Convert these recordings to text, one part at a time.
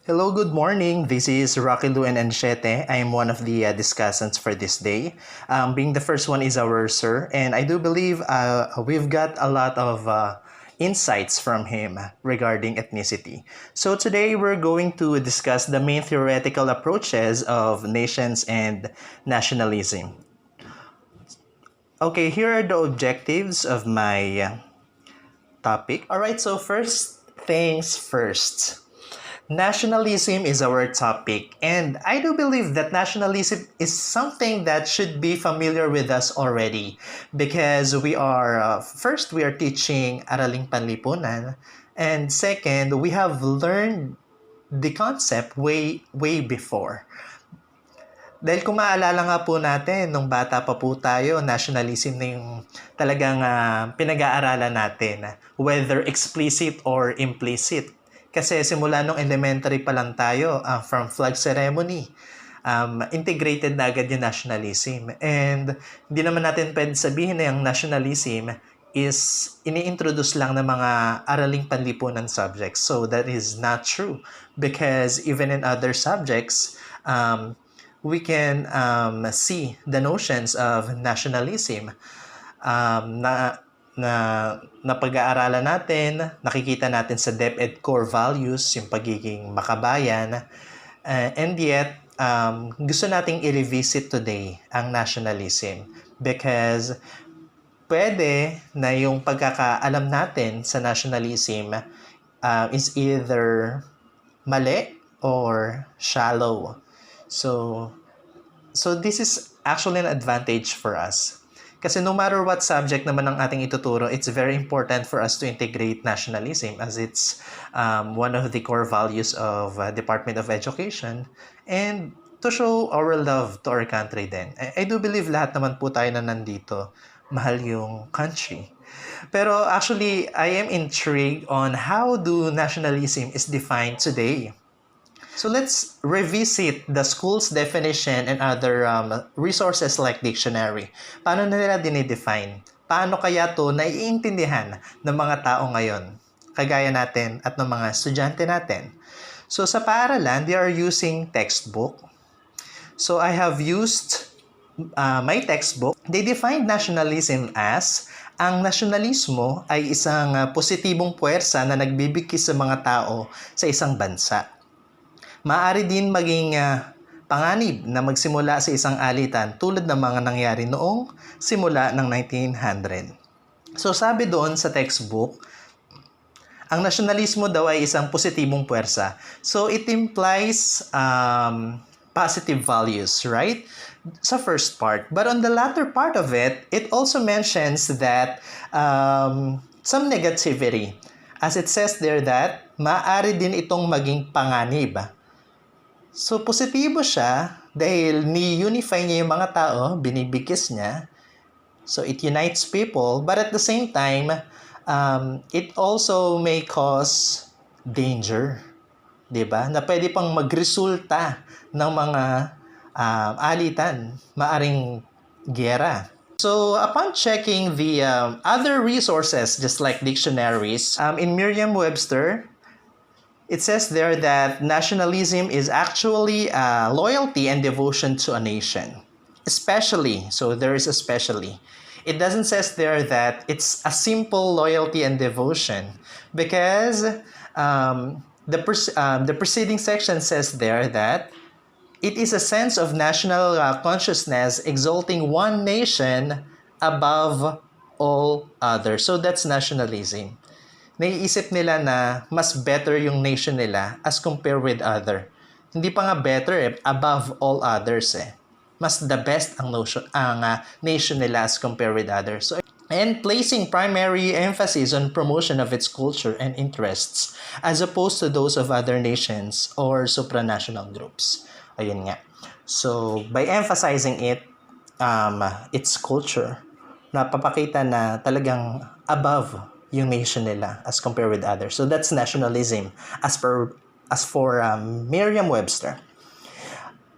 Hello, good morning. This is Rocky Lu and Anchete. I am one of the discussants for this day. Being the first one is our sir, and I do believe we've got a lot of insights from him regarding ethnicity. So today we're going to discuss the main theoretical approaches of nations and nationalism. Okay, here are the objectives of my topic. Alright, so first things first. Nationalism is our topic, and I do believe that nationalism is something that should be familiar with us already because we are, first, we are teaching Araling Panlipunan, and second, we have learned the concept way before. Dahil kung maalala nga po natin, nung bata pa po tayo, nationalism na yung talagang pinag-aaralan natin, whether explicit or implicit. Kasi simula nung elementary pa lang tayo, from flag ceremony, integrated na agad yung nationalism. And hindi naman natin pwede sabihin na yung nationalism is ini-introduce lang ng mga araling panlipunan subjects. So that is not true. Because even in other subjects, we can see the notions of nationalism na pag-aaralan natin, nakikita natin sa DepEd core values, yung pagiging makabayan, and yet, gusto nating i-revisit today ang nationalism because pwede na yung pagkakaalam natin sa nationalism is either mali or shallow. So this is actually an advantage for us. Kasi no matter what subject naman ang ating ituturo, it's very important for us to integrate nationalism as it's one of the core values of Department of Education and to show our love to our country din. I do believe lahat naman po tayo na nandito, mahal yung country. Pero actually, I am intrigued on how do nationalism is defined today. So let's revisit the school's definition and other resources like dictionary. Paano nila dinidefine? Paano kaya to naiintindihan ng mga tao ngayon? Kagaya natin at ng mga estudyante natin. So sa paaralan, they are using textbook. So I have used my textbook. They defined nationalism as ang nasyonalismo ay isang positibong puwersa na nagbibigkis sa mga tao sa isang bansa. Maaari din maging panganib na magsimula sa isang alitan tulad ng mga nangyari noong simula ng 1900. So sabi doon sa textbook, ang nasyonalismo daw ay isang positibong puwersa. So it implies positive values, right? Sa first part. But on the latter part of it, it also mentions that some negativity. As it says there that maaari din itong maging panganib. So, positibo siya dahil ni-unify niya yung mga tao, binibigkis niya. So, it unites people. But at the same time, it also may cause danger. Diba? Na pwede pang magresulta ng mga alitan, maaring giyera. So, upon checking the other resources, just like dictionaries, in Merriam-Webster, it says there that nationalism is actually loyalty and devotion to a nation. Especially, so there is especially. It doesn't says there that it's a simple loyalty and devotion because the preceding section says there that it is a sense of national consciousness exalting one nation above all others. So that's nationalism. Naiisip nila na mas better yung nation nila as compared with other. Hindi pa nga better above all others Mas the best ang nation nila as compared with others. So, and placing primary emphasis on promotion of its culture and interests as opposed to those of other nations or supranational groups. Ayun nga. So, by emphasizing its culture, napapakita na talagang above yung nation nila as compared with others. So that's nationalism as for Merriam-Webster.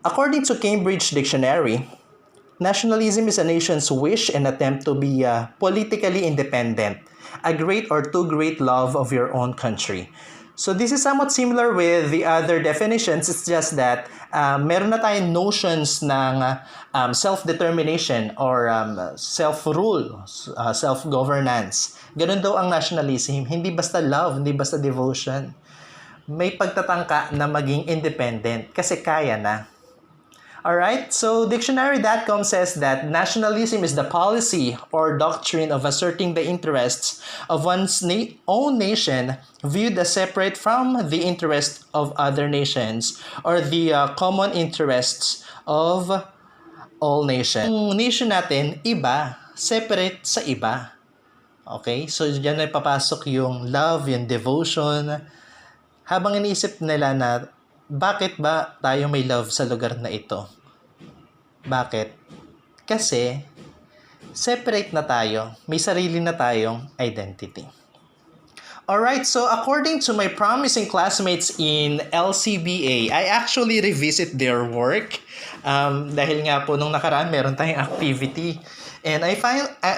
According to Cambridge Dictionary, nationalism is a nation's wish and attempt to be politically independent, a great or too great love of your own country. So this is somewhat similar with the other definitions. It's just that meron na tayong notions ng self-determination or self-rule, self-governance. Ganun daw ang nationalism. Hindi basta love, hindi basta devotion. May pagtatangka na maging independent kasi kaya na. Alright, so dictionary.com says that nationalism is the policy or doctrine of asserting the interests of one's own nation viewed as separate from the interests of other nations or the common interests of all nations. Yung nation natin, iba, separate sa iba. Okay, so dyan ay papasok yung love, yung devotion. Habang iniisip nila na bakit ba tayo may love sa lugar na ito? Bakit? Kasi separate na tayo. May sarili na tayong identity. Alright, so according to my promising classmates in LCBA, I actually revisit their work. Dahil nga po nung nakaraan meron tayong activity. And I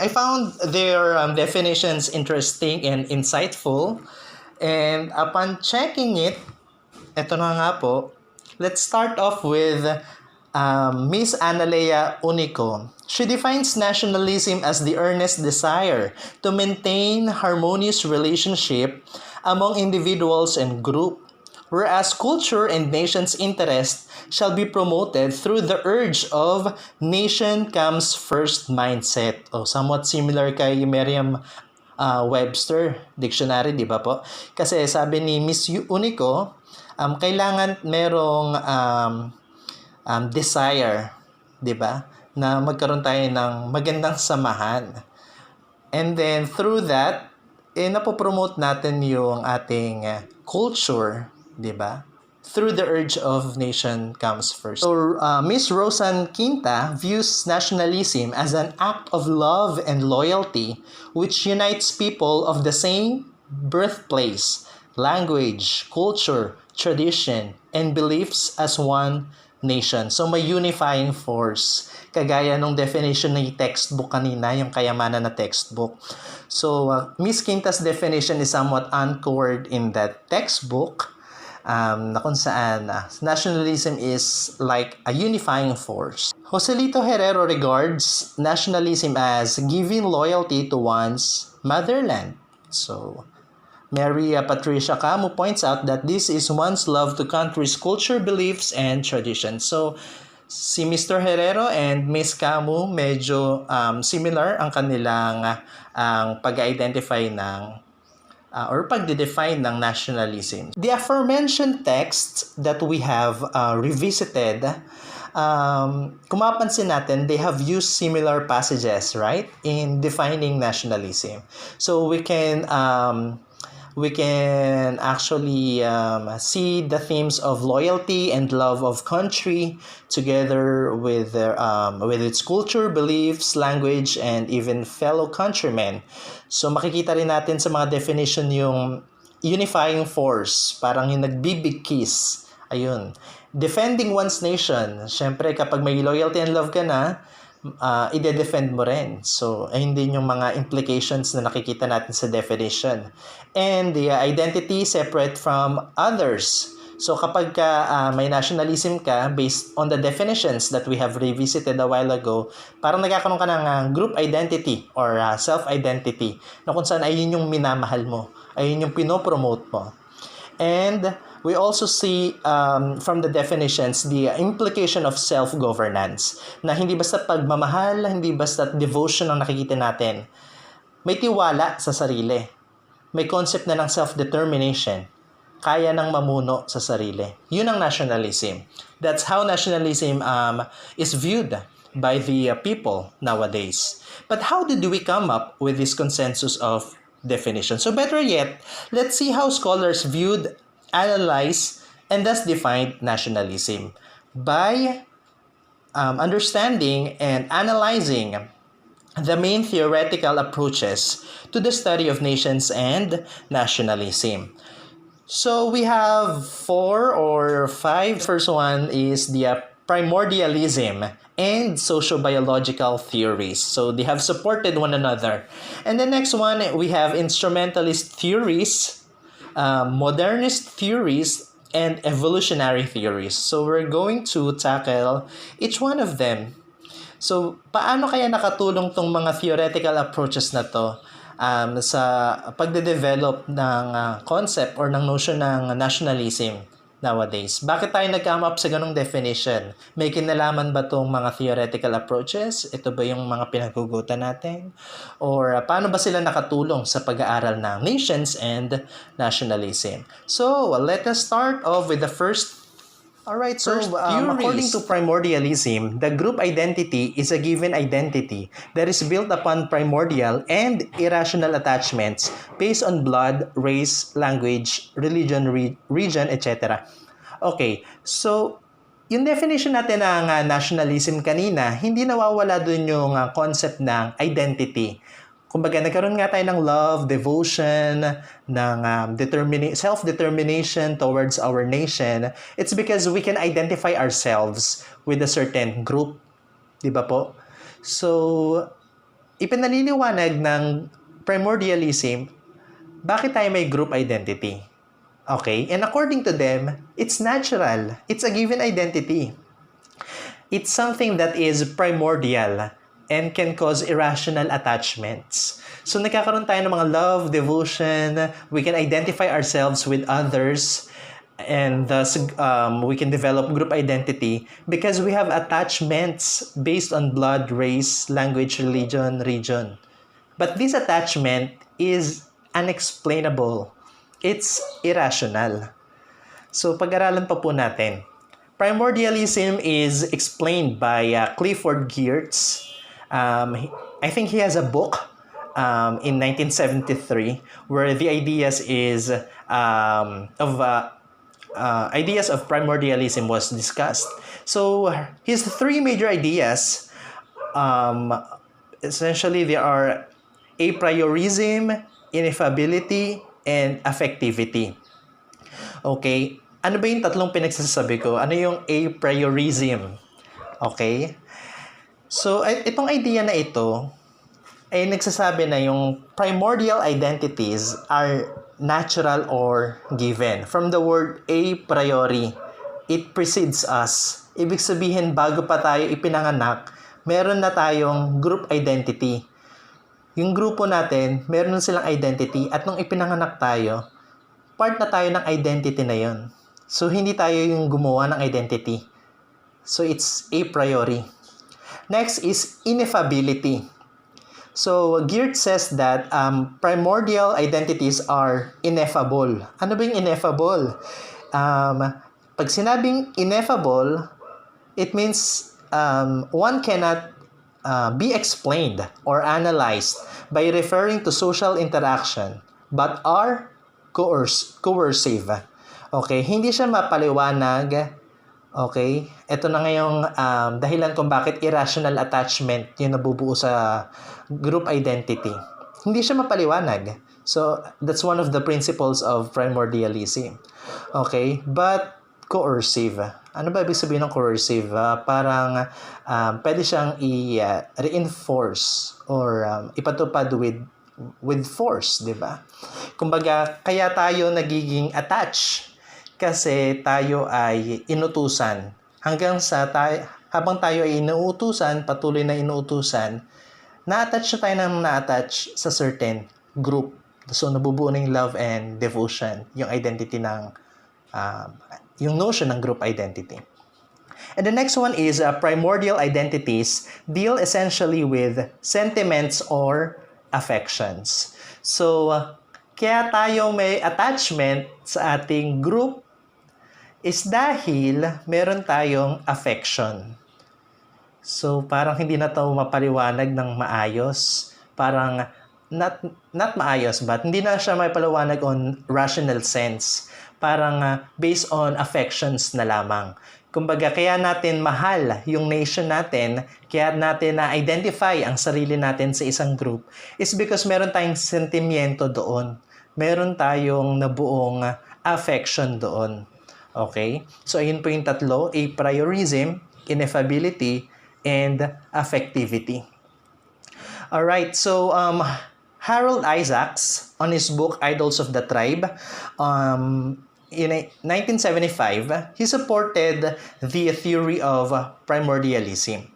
found their definitions interesting and insightful. And upon checking it, eto na nga po, let's start off with Miss Analea Unico. She defines nationalism as the earnest desire to maintain harmonious relationship among individuals and group, whereas culture and nation's interest shall be promoted through the urge of nation comes first mindset. O somewhat similar kay Merriam Webster Dictionary, di ba po? Kasi sabi ni Miss Unico, kailangan merong desire, di ba? Na magkaroon tayo ng magandang samahan. And then through that, napopromote natin yung ating culture, di ba? Through the urge of nation comes first. So, Miss Rosan Quinta views nationalism as an act of love and loyalty which unites people of the same birthplace, language, culture, tradition, and beliefs as one nation. So, may unifying force. Kagaya nung definition ng textbook kanina, yung kayamanan na textbook. So, Miss Quinta's definition is somewhat anchored in that textbook. Na kung saan nationalism is like a unifying force. Joselito Herrero regards nationalism as giving loyalty to one's motherland. So, Mary Patricia Camu points out that this is one's love to country's culture, beliefs, and traditions. So, si Mr. Herrero and Miss Camu medyo similar ang kanilang pag-identify ng or pagde-define ng nationalism. The aforementioned texts that we have revisited, kung mapapansin natin, they have used similar passages, right, in defining nationalism. So we can actually see the themes of loyalty and love of country together with its culture, beliefs, language, and even fellow countrymen. So makikita rin natin sa mga definition yung unifying force, parang yung nagbibig kiss. Ayun. Defending one's nation. Siyempre, kapag may loyalty and love ka na, ide-defend mo rin. So, ayun din yung mga implications na nakikita natin sa definition. And the identity separate from others. So, kapag may nationalism ka, based on the definitions that we have revisited a while ago, parang nagkakaroon ka ng group identity or self-identity na kung saan ayun yung minamahal mo, ayun yung pinopromote mo. And we also see from the definitions the implication of self-governance na hindi basta pagmamahal, hindi basta devotion ang nakikita natin. May tiwala sa sarili. May concept na ng self-determination. Kaya nang mamuno sa sarili. Yun ang nationalism. That's how nationalism is viewed by the people nowadays. But how did we come up with this consensus of definition? So better yet, let's see how scholars viewed, analyzed, and thus defined nationalism by understanding and analyzing the main theoretical approaches to the study of nations and nationalism. So we have 4 or 5. First one is the primordialism and sociobiological theories. So they have supported one another. And the next one, we have instrumentalist theories Modernist theories and evolutionary theories. So we're going to tackle each one of them. So paano kaya nakatulong tong mga theoretical approaches na to sa pagde-develop ng concept or ng notion ng nationalism nowadays? Bakit tayo nag-come up sa ganong definition? May kinalaman ba tong mga theoretical approaches? Ito ba yung mga pinaghugutan natin? Or paano ba sila nakatulong sa pag-aaral ng nations and nationalism? So, let us start off with the first. Alright, so according to Primordialism, the group identity is a given identity that is built upon primordial and irrational attachments based on blood, race, language, religion, region, etc. Okay, so yung definition natin ng nationalism kanina, hindi nawawala dun yung concept ng identity. Kumbaga, nagkaroon nga tayo ng love, devotion, ng self-determination towards our nation. It's because we can identify ourselves with a certain group. Di ba po? So, ipinaliliwanag ng Primordialism, bakit tayo may group identity? Okay? And according to them, it's natural. It's a given identity. It's something that is primordial and can cause irrational attachments. So nagkakaroon tayo ng mga love, devotion, we can identify ourselves with others, and thus we can develop group identity because we have attachments based on blood, race, language, religion, region. But this attachment is unexplainable. It's irrational. So pag-aralan pa po natin. Primordialism is explained by Clifford Geertz. I think he has a book in 1973 where the ideas of primordialism was discussed. So his three major ideas, essentially they are a priorism, ineffability, and affectivity. Okay, ano ba yung tatlong pinagsasabi ko? Ano yung a priorism? Okay? So, itong idea na ito ay nagsasabi na yung primordial identities are natural or given. From the word a priori, it precedes us. Ibig sabihin, bago pa tayo ipinanganak, meron na tayong group identity. Yung grupo natin, meron na silang identity at nung ipinanganak tayo, part na tayo ng identity na yon. So, hindi tayo yung gumawa ng identity. So, it's a priori. Next is ineffability. So, Geertz says that primordial identities are ineffable. Ano ba yung ineffable? Pag sinabing ineffable, it means one cannot be explained or analyzed by referring to social interaction but are coercive. Okay, hindi siya mapaliwanag. Okay, ito na ngayong dahilan kung bakit irrational attachment yung nabubuo sa group identity. Hindi siya mapaliwanag. So, that's one of the principles of primordialism. Okay, but coercive. Ano ba ibig sabihin ng coercive? Parang pwede siyang i-reinforce or ipatupad with force, di ba? Kumbaga, kaya tayo nagiging attached kasi tayo ay inutusan. Habang tayo ay inuutusan, patuloy na inuutusan, na-attach na tayo ng na-attach sa certain group. So, nabubuo ng love and devotion, yung identity ng, yung notion ng group identity. And the next one is primordial identities deal essentially with sentiments or affections. So, kaya tayo may attachment sa ating group is dahil meron tayong affection. So, parang hindi na ito mapaliwanag ng maayos. Parang, not maayos, but hindi na siya mapaliwanag on rational sense. Parang based on affections na lamang. Kumbaga, kaya natin mahal yung nation natin, kaya natin na-identify ang sarili natin sa isang group, is because meron tayong sentimiento doon. Meron tayong nabuong affection doon. Okay? So, ayun po yung tatlo, a priorism, ineffability, and affectivity. Alright, so, Harold Isaacs, on his book Idols of the Tribe, in 1975, he supported the theory of primordialism.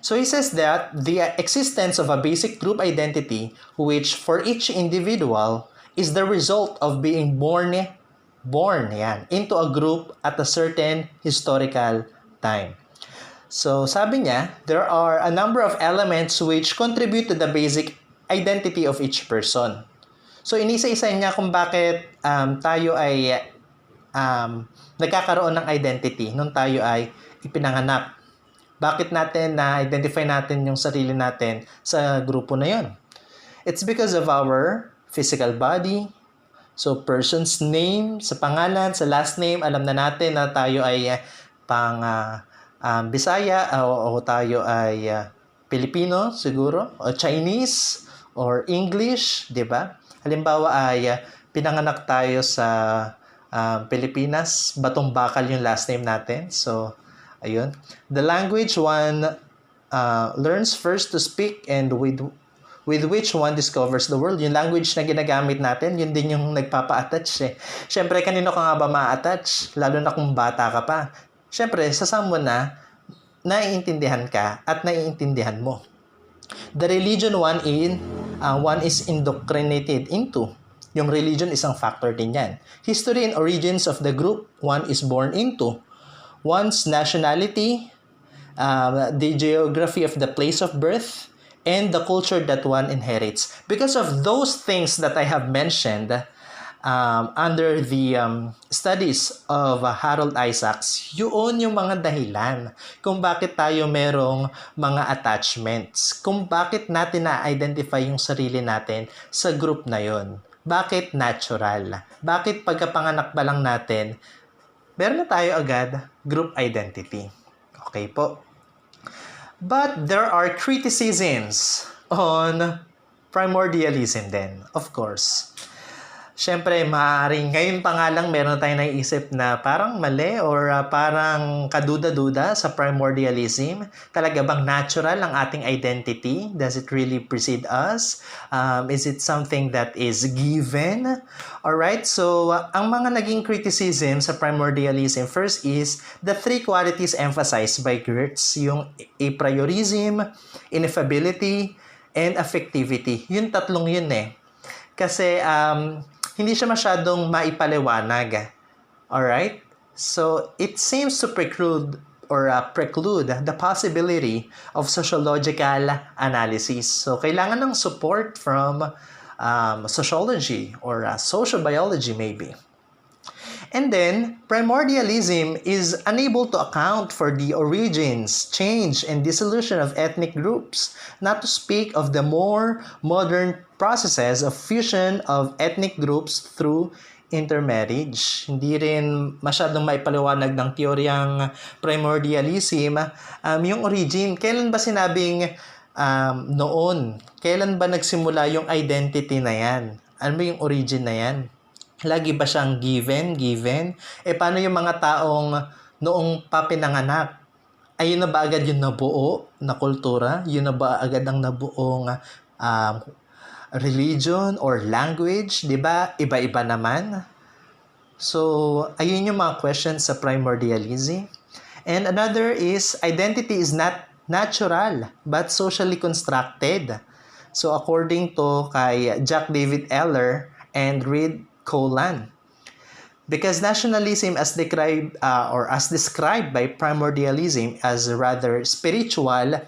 So he says that the existence of a basic group identity, which for each individual is the result of being born into a group at a certain historical time. So sabi niya, there are a number of elements which contribute to the basic identity of each person. So inisa-isa niya kung bakit tayo ay nagkakaroon ng identity nung tayo ay ipinanganak. Bakit natin na-identify natin yung sarili natin sa grupo na yon? It's because of our physical body. So, person's name, sa pangalan, sa last name, alam na natin na tayo ay Bisaya o tayo ay Pilipino siguro, o Chinese, or English, di ba? Halimbawa ay pinanganak tayo sa Pilipinas, Batong Bakal yung last name natin. So, ayun. The language one learns first to speak and with which one discovers the world. Yung language na ginagamit natin, yun din yung nagpapa-attach eh. Siyempre, kanino ka nga ba ma-attach? Lalo na kung bata ka pa. Siyempre, sa someone na naiintindihan ka at naiintindihan mo. The religion one is indoctrinated into. Yung religion isang factor din yan. History and origins of the group one is born into. One's nationality, the geography of the place of birth, and the culture that one inherits. Because of those things that I have mentioned under the studies of Harold Isaacs, yun yung mga dahilan kung bakit tayo merong mga attachments, kung bakit natin na-identify yung sarili natin sa group na yun. Bakit natural? Bakit pagkapanganak pa lang natin, meron na tayo agad group identity. Okay po. But there are criticisms on primordialism then, of course. Siyempre, maaaring ngayon pa nga lang meron tayong naiisip na parang mali or parang kaduda-duda sa primordialism. Talaga bang natural ang ating identity? Does it really precede us? Is it something that is given? Alright, so ang mga naging criticism sa primordialism, first is the three qualities emphasized by Gertz, yung apriorism, ineffability, and affectivity. Yung tatlong yun eh. Kasi hindi siya masyadong maipaliwanag. Alright? So, it seems to preclude the possibility of sociological analysis. So, kailangan ng support from sociology or social biology maybe. And then, primordialism is unable to account for the origins, change, and dissolution of ethnic groups, not to speak of the more modern processes of fusion of ethnic groups through intermarriage. Hindi rin masyadong maipaliwanag ng teoryang primordialism yung origin. Kailan ba sinabing noon? Kailan ba nagsimula yung identity na yan? Ano ba yung origin na yan? Lagi ba siyang given? Paano yung mga taong noong papinanganak? Ayun na ba agad yung nabuo na kultura? Yun na ba agad ang nabuong religion or language? Diba? Iba-iba naman. So, ayun yung mga questions sa primordialism. And another is, identity is not natural but socially constructed. So, according to kay Jack David Eller and Reed Colan. Because nationalism as described by primordialism as a rather spiritual,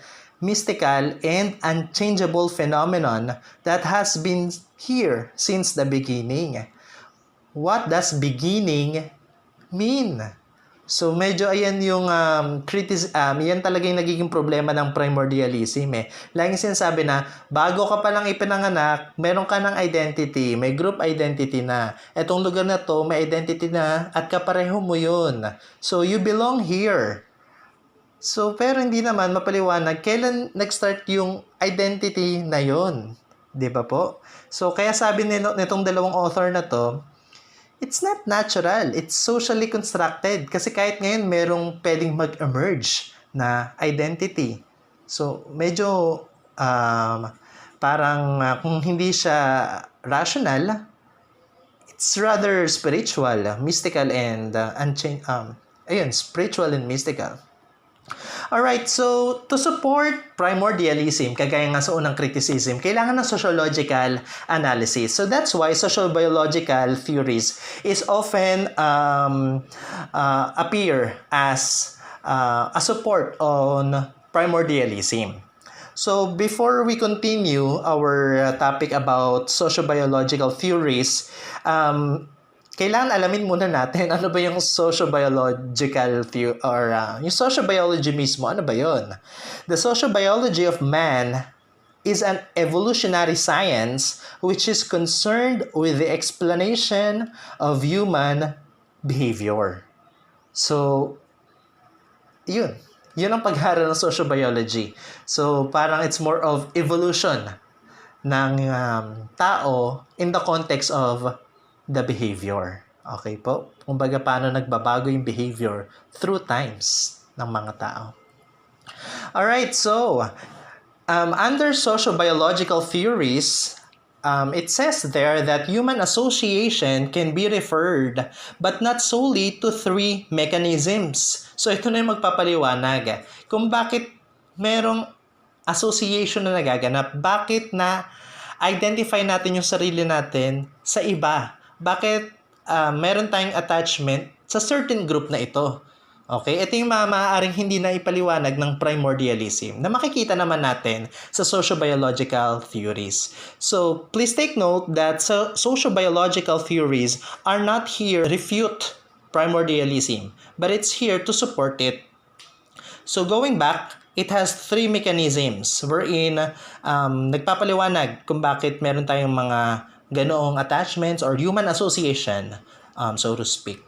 mystical, and unchangeable phenomenon that has been here since the beginning. What does beginning mean? So medyo ayan yung yan talaga yung nagiging problema ng primordialism eh. Laging sinasabi na bago ka pa lang ipinanganak, meron ka ng identity, may group identity na. Etong lugar na to, may identity na at kapareho mo yun. So you belong here. So pero hindi naman mapaliwanag kailan nag-start yung identity na yun. 'Di ba po? So kaya sabi nitong dalawang author na to, it's not natural. It's socially constructed. Kasi kahit ngayon, merong pwedeng mag-emerge na identity. So, medyo parang kung hindi siya rational, it's rather spiritual, mystical, and spiritual and mystical. Alright, so to support primordialism, kagaya nga sa unang criticism, kailangan ng sociological analysis. So that's why sociobiological theories is often appear as a support on primordialism. So before we continue our topic about sociobiological theories, kailangan alamin muna natin ano ba yung sociobiological theory or yung sociobiology mismo, ano ba yun? The sociobiology of man is an evolutionary science which is concerned with the explanation of human behavior. So, yun ang pag-aaral ng sociobiology. So, parang it's more of evolution ng tao in the context of the behavior. Okay po? Kumbaga, paano nagbabago yung behavior through times ng mga tao. Alright, so, under sociobiological theories, it says there that human association can be referred but not solely to three mechanisms. So, ito na yung magpapaliwanag kung bakit merong association na nagaganap. Bakit na identify natin yung sarili natin sa iba? Bakit meron tayong attachment sa certain group na ito? Okay, ito yung maaaring hindi na ipaliwanag ng primordialism na makikita naman natin sa sociobiological theories. So, please take note that sociobiological theories are not here to refute primordialism, but it's here to support it. So, going back, it has three mechanisms wherein nagpapaliwanag kung bakit meron tayong mga ganoong attachments or human association, so to speak.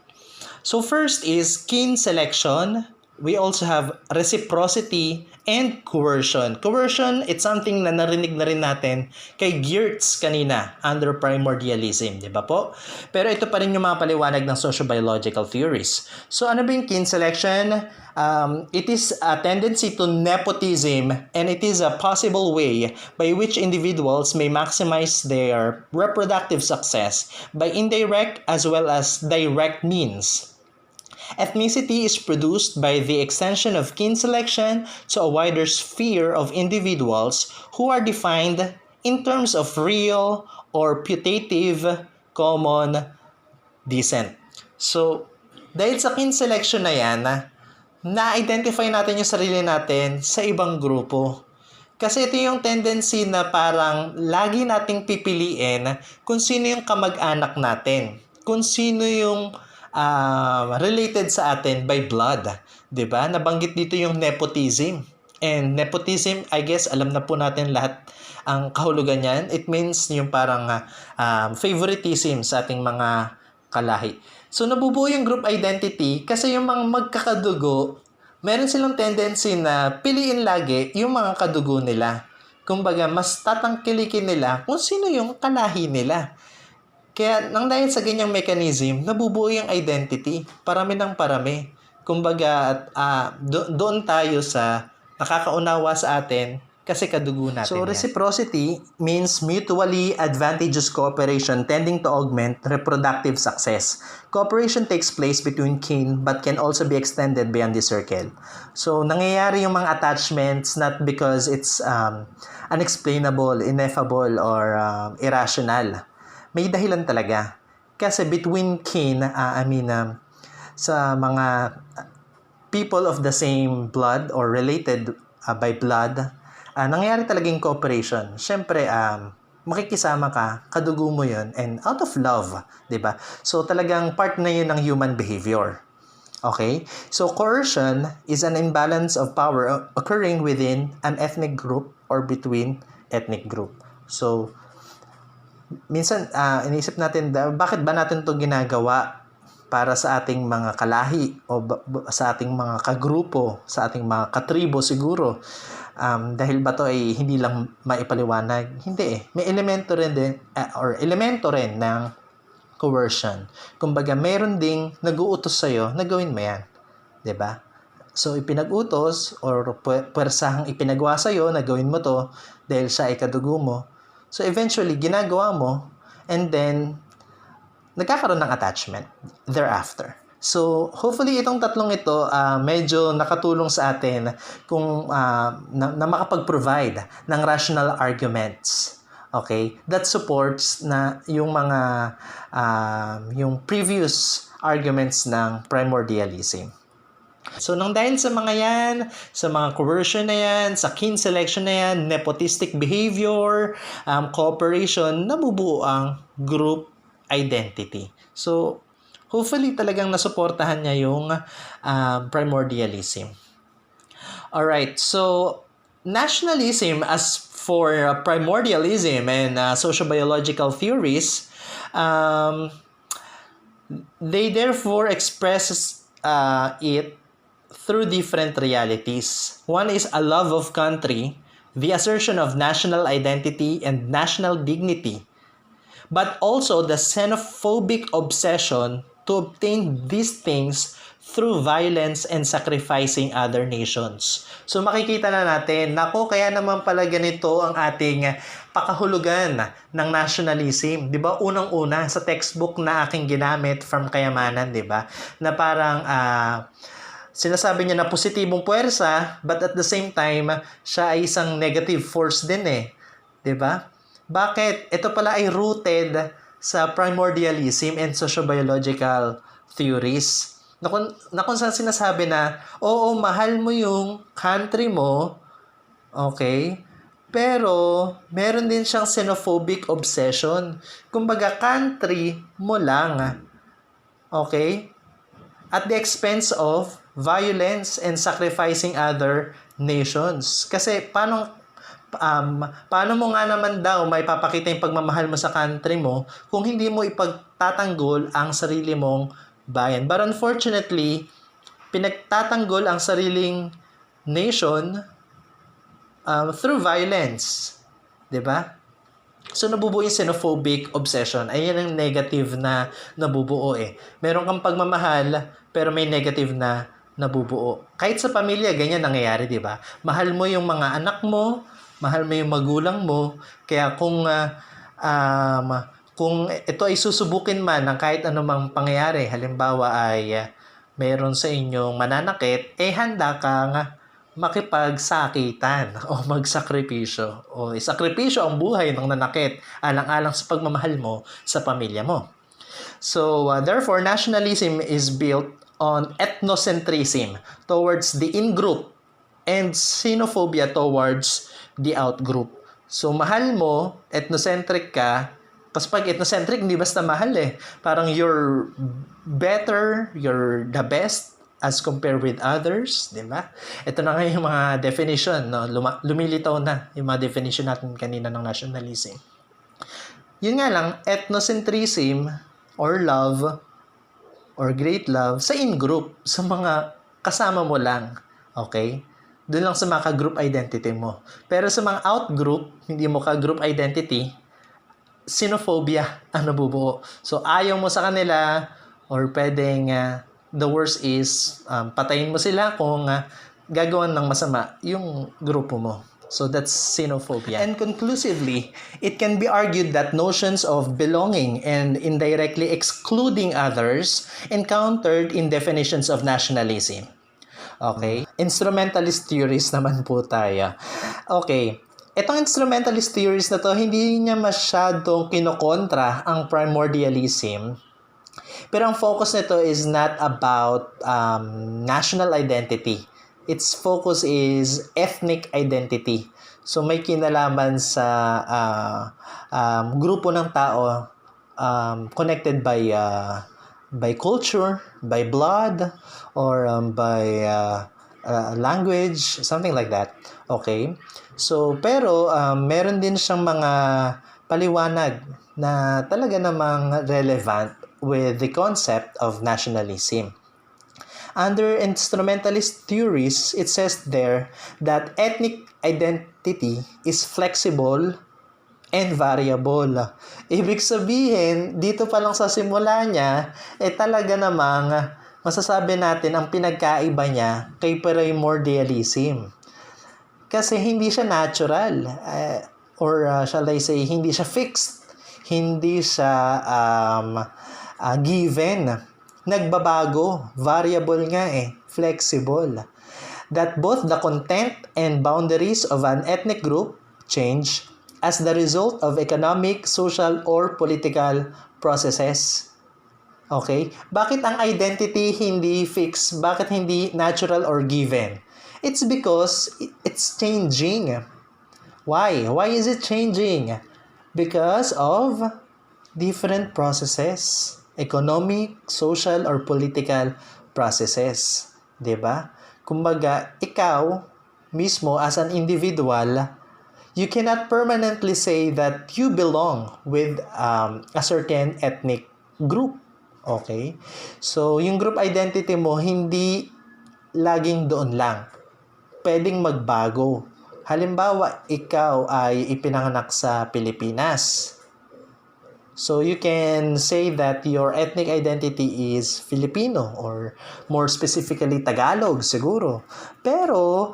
So first is kin selection. We also have reciprocity and coercion. Coercion, it's something na narinig na rin natin kay Geertz kanina under primordialism, di ba po? Pero ito pa rin yung mga paliwanag ng sociobiological theories. So ano ba yung kin selection? It is a tendency to nepotism, and it is a possible way by which individuals may maximize their reproductive success by indirect as well as direct means. Ethnicity is produced by the extension of kin selection to a wider sphere of individuals who are defined in terms of real or putative common descent. So, dahil sa kin selection na yan, na-identify natin yung sarili natin sa ibang grupo. Kasi ito yung tendency na parang lagi nating pipiliin kung sino yung kamag-anak natin, kung sino yung related sa atin by blood, 'di ba? Nabanggit dito yung nepotism. And nepotism, I guess alam na po natin lahat ang kahulugan niyan. It means yung parang favoritism sa ating mga kalahi. So nabubuo yung group identity kasi yung mga magkakadugo, meron silang tendency na piliin lagi yung mga kadugo nila. Kumbaga, mas tatangkilikin nila kung sino yung kalahi nila. Kaya, nang dahil sa ganyang mechanism, nabubuo yung identity. Parami ng parami. Kumbaga, doon tayo sa nakakaunawa sa atin kasi kadugo natin. So, reciprocity means mutually advantageous cooperation tending to augment reproductive success. Cooperation takes place between kin but can also be extended beyond the circle. So, nangyayari yung mga attachments not because it's unexplainable, ineffable, or irrational. May dahilan talaga. Kasi between kin, sa mga people of the same blood or related by blood, nangyayari talagang cooperation. Siyempre, makikisama ka, kadugo mo yun, and out of love, di ba? So, talagang part na yun ng human behavior. Okay? So, coercion is an imbalance of power occurring within an ethnic group or between ethnic group. So, minsan, inisip natin, bakit ba natin ito ginagawa para sa ating mga kalahi o sa ating mga kagrupo, sa ating mga katribo siguro? Dahil ba ito ay hindi lang maipaliwanag? Hindi eh. May elemento rin din, elemento rin ng coercion. Kumbaga, meron ding nag-uutos sa'yo na gawin mo yan. 'Di ba? So, ipinag-utos or puwersahang ipinagawa sa'yo na gawin mo to dahil siya ay kadugo mo. So, eventually, ginagawa mo and then, nagkakaroon ng attachment thereafter. So, hopefully, itong tatlong ito medyo nakatulong sa atin kung na makapag-provide ng rational arguments. Okay? That supports na yung mga yung previous arguments ng primordialism. So, nang dahil sa mga yan, sa mga coercion na yan, sa kin selection na yan, nepotistic behavior, cooperation, nabubuo ang group identity. So, hopefully talagang nasuportahan niya yung primordialism. Alright, so nationalism as for primordialism and sociobiological theories, they therefore express it through different realities. One is a love of country, the assertion of national identity and national dignity, but also the xenophobic obsession to obtain these things through violence and sacrificing other nations. So makikita na natin, nako, kaya naman pala ganito ang ating pakahulugan ng nationalism. 'Di ba? Unang-una sa textbook na aking ginamit from Kayamanan, 'di ba? Na parang sinasabi niya na positibong puwersa, but at the same time, siya ay isang negative force din eh. 'Di ba? Bakit? Ito pala ay rooted sa primordialism and sociobiological theories. Na kung saan sinasabi na, oo, mahal mo yung country mo, okay, pero meron din siyang xenophobic obsession. Kumbaga, country mo lang, okay, at the expense of violence and sacrificing other nations. Kasi paano mo nga naman daw may papakita yung pagmamahal mo sa country mo kung hindi mo ipagtatanggol ang sarili mong bayan? But unfortunately, pinagtatanggol ang sariling nation through violence. 'Di ba? So, nabubuo yung xenophobic obsession. Ayan ang negative na nabubuo eh. Meron kang pagmamahal, pero may negative na nabubuo. Kahit sa pamilya, ganyan nangyayari, di ba? Mahal mo yung mga anak mo, mahal mo yung magulang mo, kaya kung ito ay susubukin man ng kahit anumang pangyayari, halimbawa ay meron sa inyong mananakit, handa kang makipagsakitan o magsakripisyo o isakripisyo ang buhay ng nanakit alang-alang sa pagmamahal mo sa pamilya mo. So, therefore, nationalism is built on ethnocentrism towards the in-group and xenophobia towards the out-group. So, mahal mo, ethnocentric ka, kasi pag ethnocentric, hindi basta mahal eh. Parang you're better, you're the best as compared with others, di ba? Ito na nga yung mga definition, no? Lumilitaw na yung mga definition natin kanina ng nationalism. Yun nga lang, ethnocentrism or love or great love sa in-group, sa mga kasama mo lang, okay? Doon lang sa mga ka-group identity mo. Pero sa mga out-group, hindi mo ka-group identity, xenophobia ang nabubuo. So, ayaw mo sa kanila or pwedeng the worst is patayin mo sila kung gagawan ng masama yung grupo mo. So that's xenophobia. And conclusively, it can be argued that notions of belonging and indirectly excluding others encountered in definitions of nationalism. Okay? Instrumentalist theories naman po tayo. Okay. Itong instrumentalist theories na to, hindi niya masyadong kinokontra ang primordialism. Pero ang focus nito is not about national identity. Its focus is ethnic identity. So may kinalaman sa grupo ng tao connected by culture, by blood, or by language, something like that. Okay? So, pero meron din siyang mga paliwanag na talaga namang relevant with the concept of nationalism. Under instrumentalist theories, it says there that ethnic identity is flexible and variable. Ibig sabihin, dito pa lang sa simula niya, talaga namang masasabi natin ang pinagkaiba niya kay primordialism. Kasi hindi siya natural, shall I say, hindi siya fixed, hindi siya given. Nagbabago, variable nga flexible. That both the content and boundaries of an ethnic group change as the result of economic, social, or political processes. Okay? Bakit ang identity hindi fixed? Bakit hindi natural or given? It's because it's changing. Why? Why is it changing? Because of different processes. Economic, social, or political processes. Diba? Kumbaga, ikaw mismo as an individual, you cannot permanently say that you belong with a certain ethnic group. Okay? So, yung group identity mo, hindi laging doon lang. Pwedeng magbago. Halimbawa, ikaw ay ipinanganak sa Pilipinas. So, you can say that your ethnic identity is Filipino or more specifically Tagalog siguro. Pero,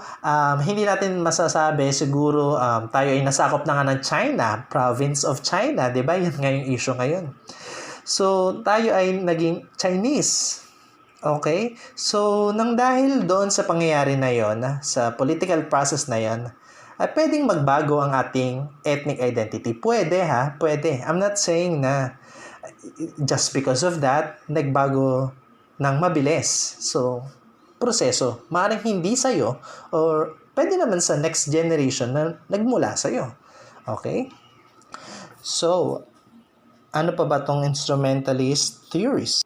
hindi natin masasabi siguro tayo ay nasakop na nga ng China, province of China, di ba? Yan nga yung issue ngayon. So, tayo ay naging Chinese. Okay? So, nang dahil doon sa pangyayari na yon, sa political process na yon, ay pwedeng magbago ang ating ethnic identity. Pwede pwede. I'm not saying na just because of that, nagbago ng mabilis. So, proseso. Maaaring hindi sa'yo or pwede naman sa next generation na nagmula sa'yo. Okay? So, ano pa ba tong instrumentalist theories?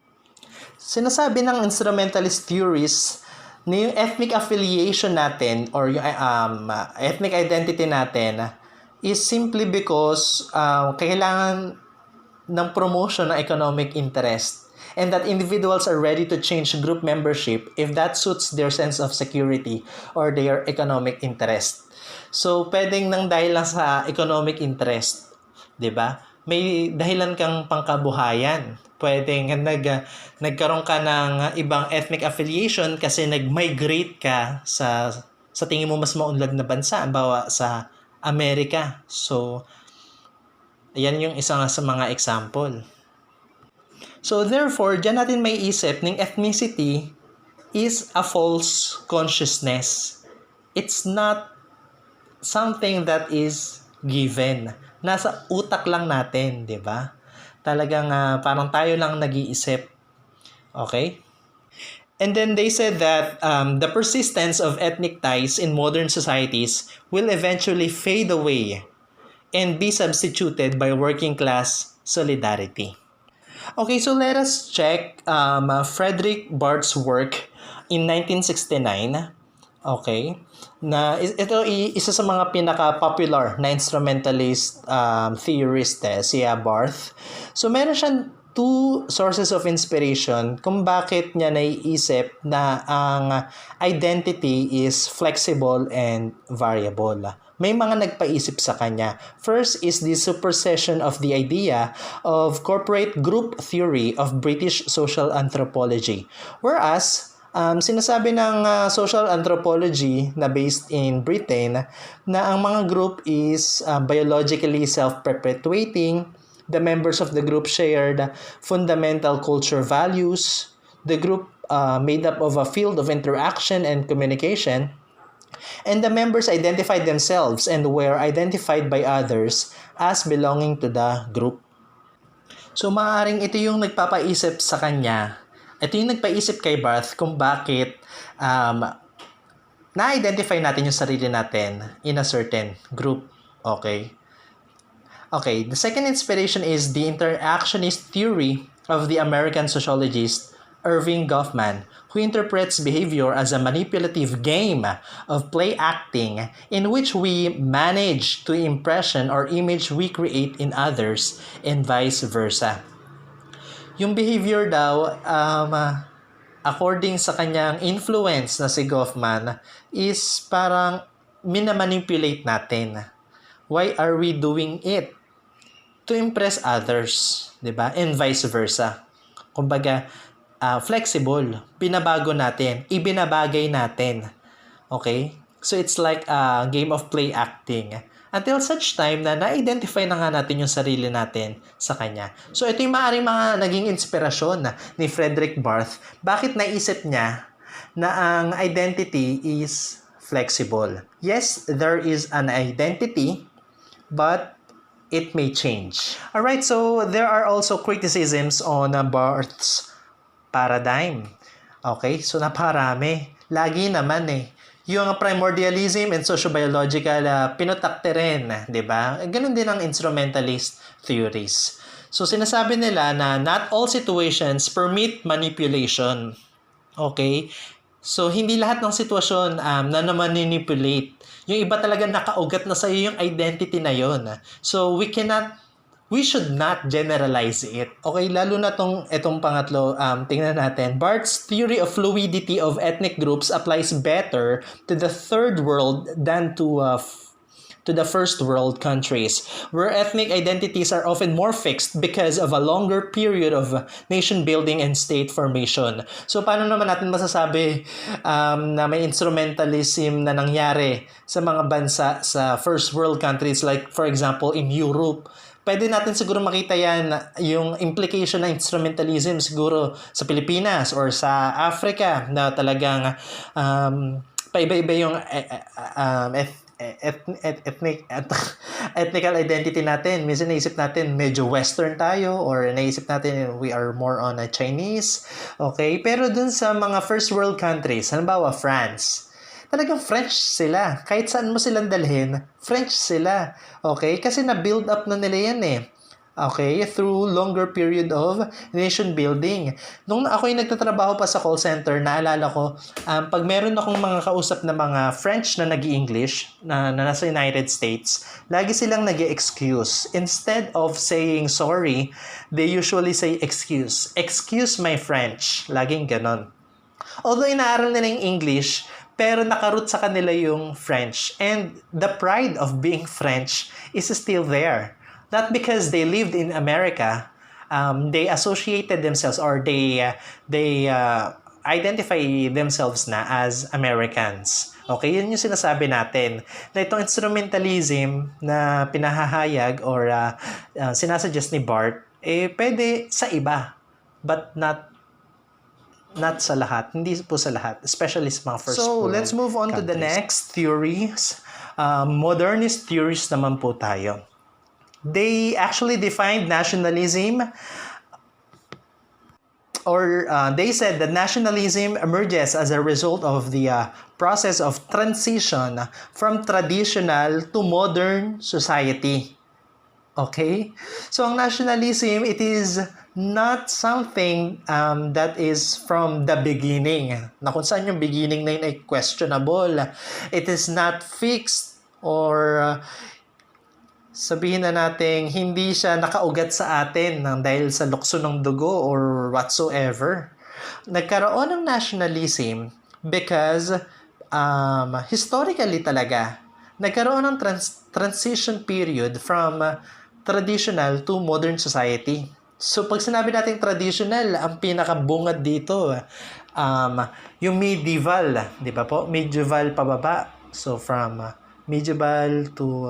Sinasabi ng instrumentalist theories na yung ethnic affiliation natin or yung ethnic identity natin is simply because kailangan ng promotion ng economic interest and that individuals are ready to change group membership if that suits their sense of security or their economic interest. So, pwedeng nang dahil lang sa economic interest, 'di ba? May dahilan kang pangkabuhayan. Pwedeng nagkaroon ka ng ibang ethnic affiliation kasi nag-migrate ka sa tingin mo mas maunlad na bansa, halimbawa sa Amerika. So, yan yung isa nga sa mga example. So, therefore, dyan natin may isip ng ethnicity is a false consciousness. It's not something that is given. Nasa utak lang natin, di ba? Talagang parang tayo lang nag-iisip. Okay? And then they said that the persistence of ethnic ties in modern societies will eventually fade away and be substituted by working class solidarity. Okay, so let us check Frederick Barth's work in 1969. Okay? Na ito isa sa mga pinaka-popular na instrumentalist theorist si Barth. So meron siyang two sources of inspiration kung bakit niya naiisip na ang identity is flexible and variable. May mga nagpaisip sa kanya. First is the supersession of the idea of corporate group theory of British social anthropology. Whereas sinasabi ng social anthropology na based in Britain na ang mga group is biologically self-perpetuating, the members of the group shared fundamental culture values, the group made up of a field of interaction and communication, and the members identified themselves and were identified by others as belonging to the group. So maaaring ito yung nagpapaisip sa kanya. Ito yung nagpaisip kay Barth kung bakit na-identify natin yung sarili natin in a certain group. Okay? Okay, the second inspiration is the interactionist theory of the American sociologist Irving Goffman, who interprets behavior as a manipulative game of play acting in which we manage to impression or image we create in others and vice versa. Yung behavior daw, according sa kanyang influence na si Goffman, is parang minamanipulate natin. Why are we doing it? To impress others, 'di ba? And vice versa. Kumbaga, flexible. Binabago natin, ibinabagay natin. Okay? So it's like a game of play acting. Until such time na na-identify na nga natin yung sarili natin sa kanya. So ito yung maaaring mga naging inspirasyon ni Frederick Barth. Bakit naisip niya na ang identity is flexible? Yes, there is an identity, but it may change. Alright, so there are also criticisms on Barth's paradigm. Okay, so naparami. Lagi naman yung primordialism and sociobiological pinotakte rin, di ba? Ganun din ang instrumentalist theories. So sinasabi nila na not all situations permit manipulation. Okay? So hindi lahat ng sitwasyon na manipulate. Yung iba talaga nakaugat na sa iyo yung identity na yon. So we should not generalize it. Okay, lalo na itong pangatlo, tingnan natin. Barth's theory of fluidity of ethnic groups applies better to the third world than to the first world countries, where ethnic identities are often more fixed because of a longer period of nation building and state formation. So paano naman natin masasabi na may instrumentalism na nangyari sa mga bansa sa first world countries, like for example in Europe? Pwede natin siguro makita yan, yung implication ng instrumentalism siguro sa Pilipinas or sa Africa, na talagang paiba-iba yung ethnical identity natin. Minsan naisip natin medyo Western tayo, or naisip natin we are more on a Chinese. Okay? Pero dun sa mga first world countries, halimbawa France, talagang French sila. Kahit saan mo silang dalhin, French sila. Okay? Kasi na-build up na nila yan Okay? Through longer period of nation building. Nung ako yung nagtatrabaho pa sa call center, naalala ko, pag meron akong mga kausap na mga French na nag-i-English, na nasa United States, lagi silang nag-i-excuse. Instead of saying sorry, they usually say excuse. Excuse my French. Laging ganon. Although inaaral nila yung English, pero nakaroot sa kanila yung French. And the pride of being French is still there. Not because they lived in America, they associated themselves, or they identify themselves na as Americans. Okay, yun yung sinasabi natin. Na itong instrumentalism na pinahahayag or sinasuggest ni Barth, pwede sa iba, but not sa lahat. Hindi po sa lahat. Especially sa mga first world. So, let's move on to the next theories. Modernist theories naman po tayo. They actually defined nationalism, or they said that nationalism emerges as a result of the process of transition from traditional to modern society. Okay? So, ang nationalism, it is not something that is from the beginning. Na kung saan yung beginning na yun ay questionable. It is not fixed, or sabihin na natin, hindi siya nakaugat sa atin dahil sa lukso ng dugo or whatsoever. Nagkaroon ng nationalism because historically talaga, nagkaroon ng transition period from traditional to modern society. So, pag sinabi natin traditional, ang pinakabungad dito, yung medieval, di ba po? Medieval pababa. So, from medieval to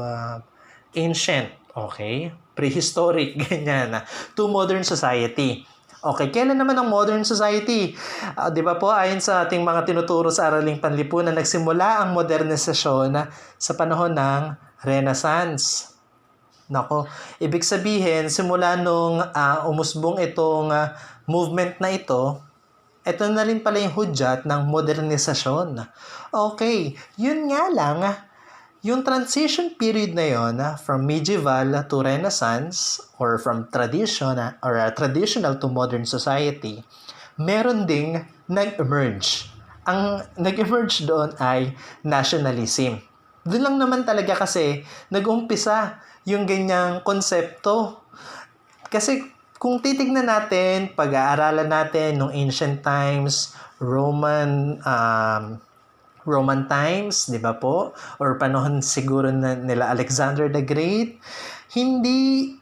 ancient, okay? Prehistoric, ganyan, to modern society. Okay, kailan naman ang modern society? Di ba po, ayon sa ating mga tinuturo sa Araling Panlipunan, nagsimula ang modernisasyon sa panahon ng Renaissance. Nako, ibig sabihin, simula nung umusbong itong movement na ito na rin pala yung hudyat ng modernisasyon. Okay, yun nga lang, yung transition period na yon from medieval to Renaissance, or from traditional to modern society, meron ding nag-emerge. Ang nag-emerge doon ay nationalism. Doon lang naman talaga kasi nag-umpisa yung ganyang konsepto. Kasi kung titignan natin, pag-aaralan natin nung ancient times, Roman times, di ba po? Or panahon siguro nila Alexander the Great, hindi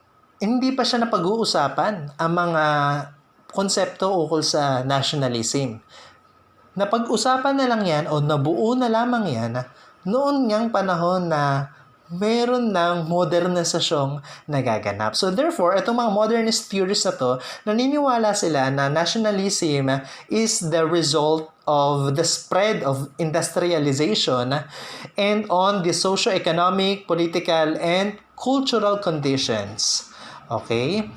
pa siya napag-uusapan ang mga konsepto ukol sa nationalism. Napag-usapan na lang yan o nabuo na lamang yan noon ngang panahon na meron ng modernisasyong nagaganap. So therefore, itong mga modernist theorists na to, naniniwala sila na nationalism is the result of the spread of industrialization and on the socio-economic, political, and cultural conditions. Okay?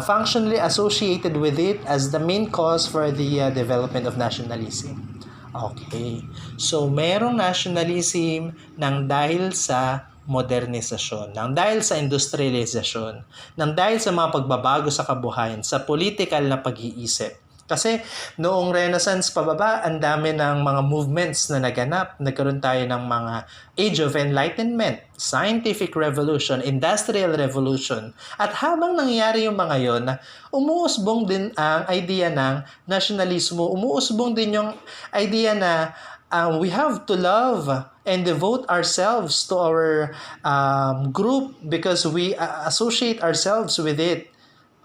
Functionally associated with it as the main cause for the development of nationalism. Okay. So, merong nationalism nang dahil sa modernisasyon, nang dahil sa industrialisasyon, nang dahil sa mga pagbabago sa kabuhayan, sa political na pag-iisip. Kasi noong Renaissance pababa, ang dami ng mga movements na naganap. Nagkaroon tayo ng mga Age of Enlightenment, Scientific Revolution, Industrial Revolution. At habang nangyayari yung mga yon, umuusbong din ang idea ng nationalismo. Umuusbong din yung idea na we have to love and devote ourselves to our group because we associate ourselves with it.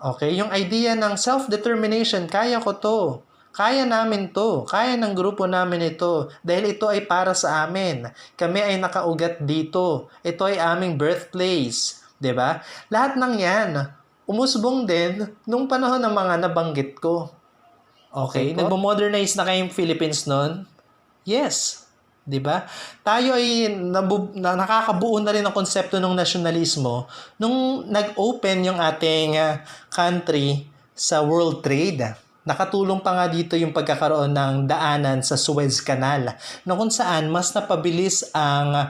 Okay, yung idea ng self-determination, kaya ko to, kaya namin to, kaya ng grupo namin ito, dahil ito ay para sa amin. Kami ay nakaugat dito. Ito ay aming birthplace. 'Di ba? Lahat ng yan, umusbong din nung panahon ng mga nabanggit ko. Okay, nagmo-modernize na kayong Philippines noon? Yes. 'Di ba? Tayo ay nakakabuo na rin ng konsepto ng nasyonalismo nung nag-open yung ating country sa world trade. Nakatulong pa nga dito yung pagkakaroon ng daanan sa Suez Canal na kung saan mas napabilis ang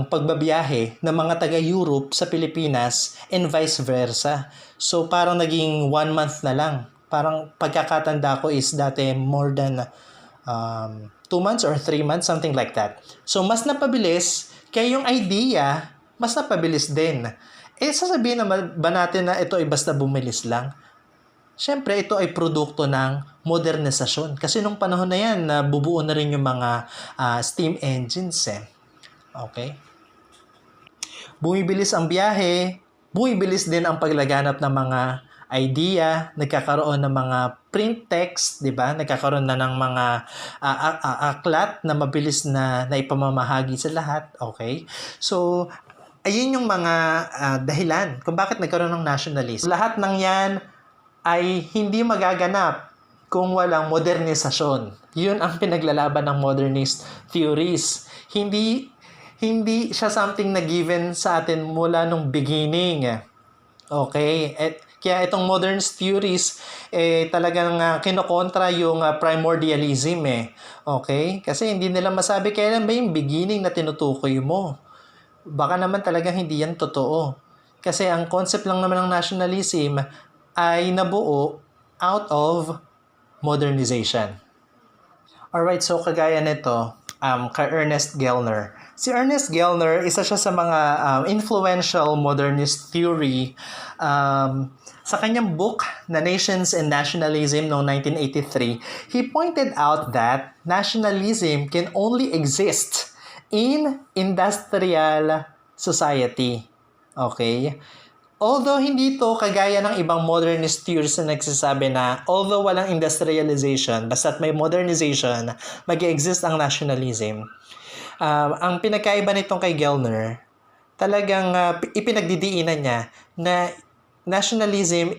pagbabiyahe ng mga taga-Europe sa Pilipinas and vice versa. So parang naging 1 month na lang. Parang pagkakatanda ko is dati more than 2 months or 3 months, something like that. So, mas napabilis, kaya yung idea, mas napabilis din. Sasabihin naman ba natin na ito ay basta bumilis lang? Siyempre, ito ay produkto ng modernisasyon. Kasi nung panahon na yan, bubuo na rin yung mga steam engines. Okay? Bumibilis ang biyahe, bumibilis din ang paglaganap ng mga idea, nagkakaroon ng mga print text, 'di ba? Nagkakaroon na ng mga aklat na mabilis na ipamamahagi sa lahat, okay? So, ayun yung mga dahilan kung bakit nagkaroon ng nationalism. Lahat ng 'yan ay hindi magaganap kung walang modernisasyon. 'Yun ang pinaglalaban ng modernist theories. Hindi siya something na given sa atin mula nung beginning. Okay? Kaya itong modernist theories, talagang kinokontra yung primordialism. Okay? Kasi hindi nila masabi kailan ba yung beginning na tinutukoy mo. Baka naman talagang hindi yan totoo. Kasi ang concept lang naman ng nationalism ay nabuo out of modernization. Alright, so kagaya nito, kay Ernest Gellner. Si Ernest Gellner, isa siya sa mga influential modernist theory. Sa kanyang book, na Nations and Nationalism noong 1983, he pointed out that nationalism can only exist in industrial society. Okay? Although hindi ito kagaya ng ibang modernist theories na nagsasabi na although walang industrialization, basta't may modernization, mag-exist ang nationalism. Ang pinagkaiba nitong kay Gellner, talagang ipinagdidiinan niya na nationalism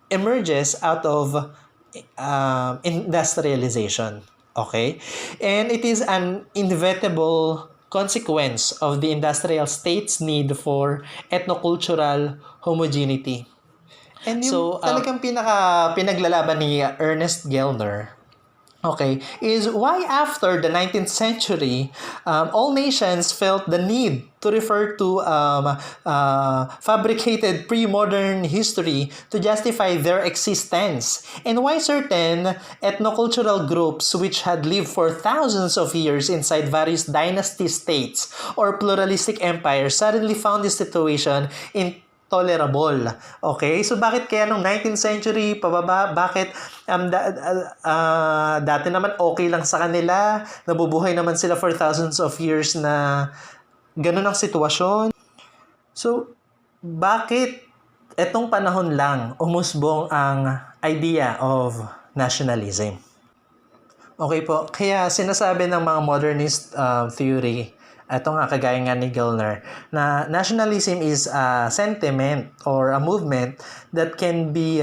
emerges out of industrialization. Okay? And it is an inevitable consequence of the industrial state's need for ethnocultural homogeneity. And yung talagang pinaglalaban ni Ernest Gellner, okay, is why after the 19th century, all nations felt the need to refer to fabricated pre-modern history to justify their existence, and why certain ethnocultural groups which had lived for thousands of years inside various dynasty states or pluralistic empires suddenly found this situation intolerable. Okay? So, bakit kaya nung 19th century, pababa, bakit dati naman okay lang sa kanila, nabubuhay naman sila for thousands of years na ganun ang sitwasyon. So, bakit etong panahon lang umusbong ang idea of nationalism. Okay po, kaya sinasabi ng mga modernist theory, ito nga kagaya nga ni Gellner, na nationalism is a sentiment or a movement that can be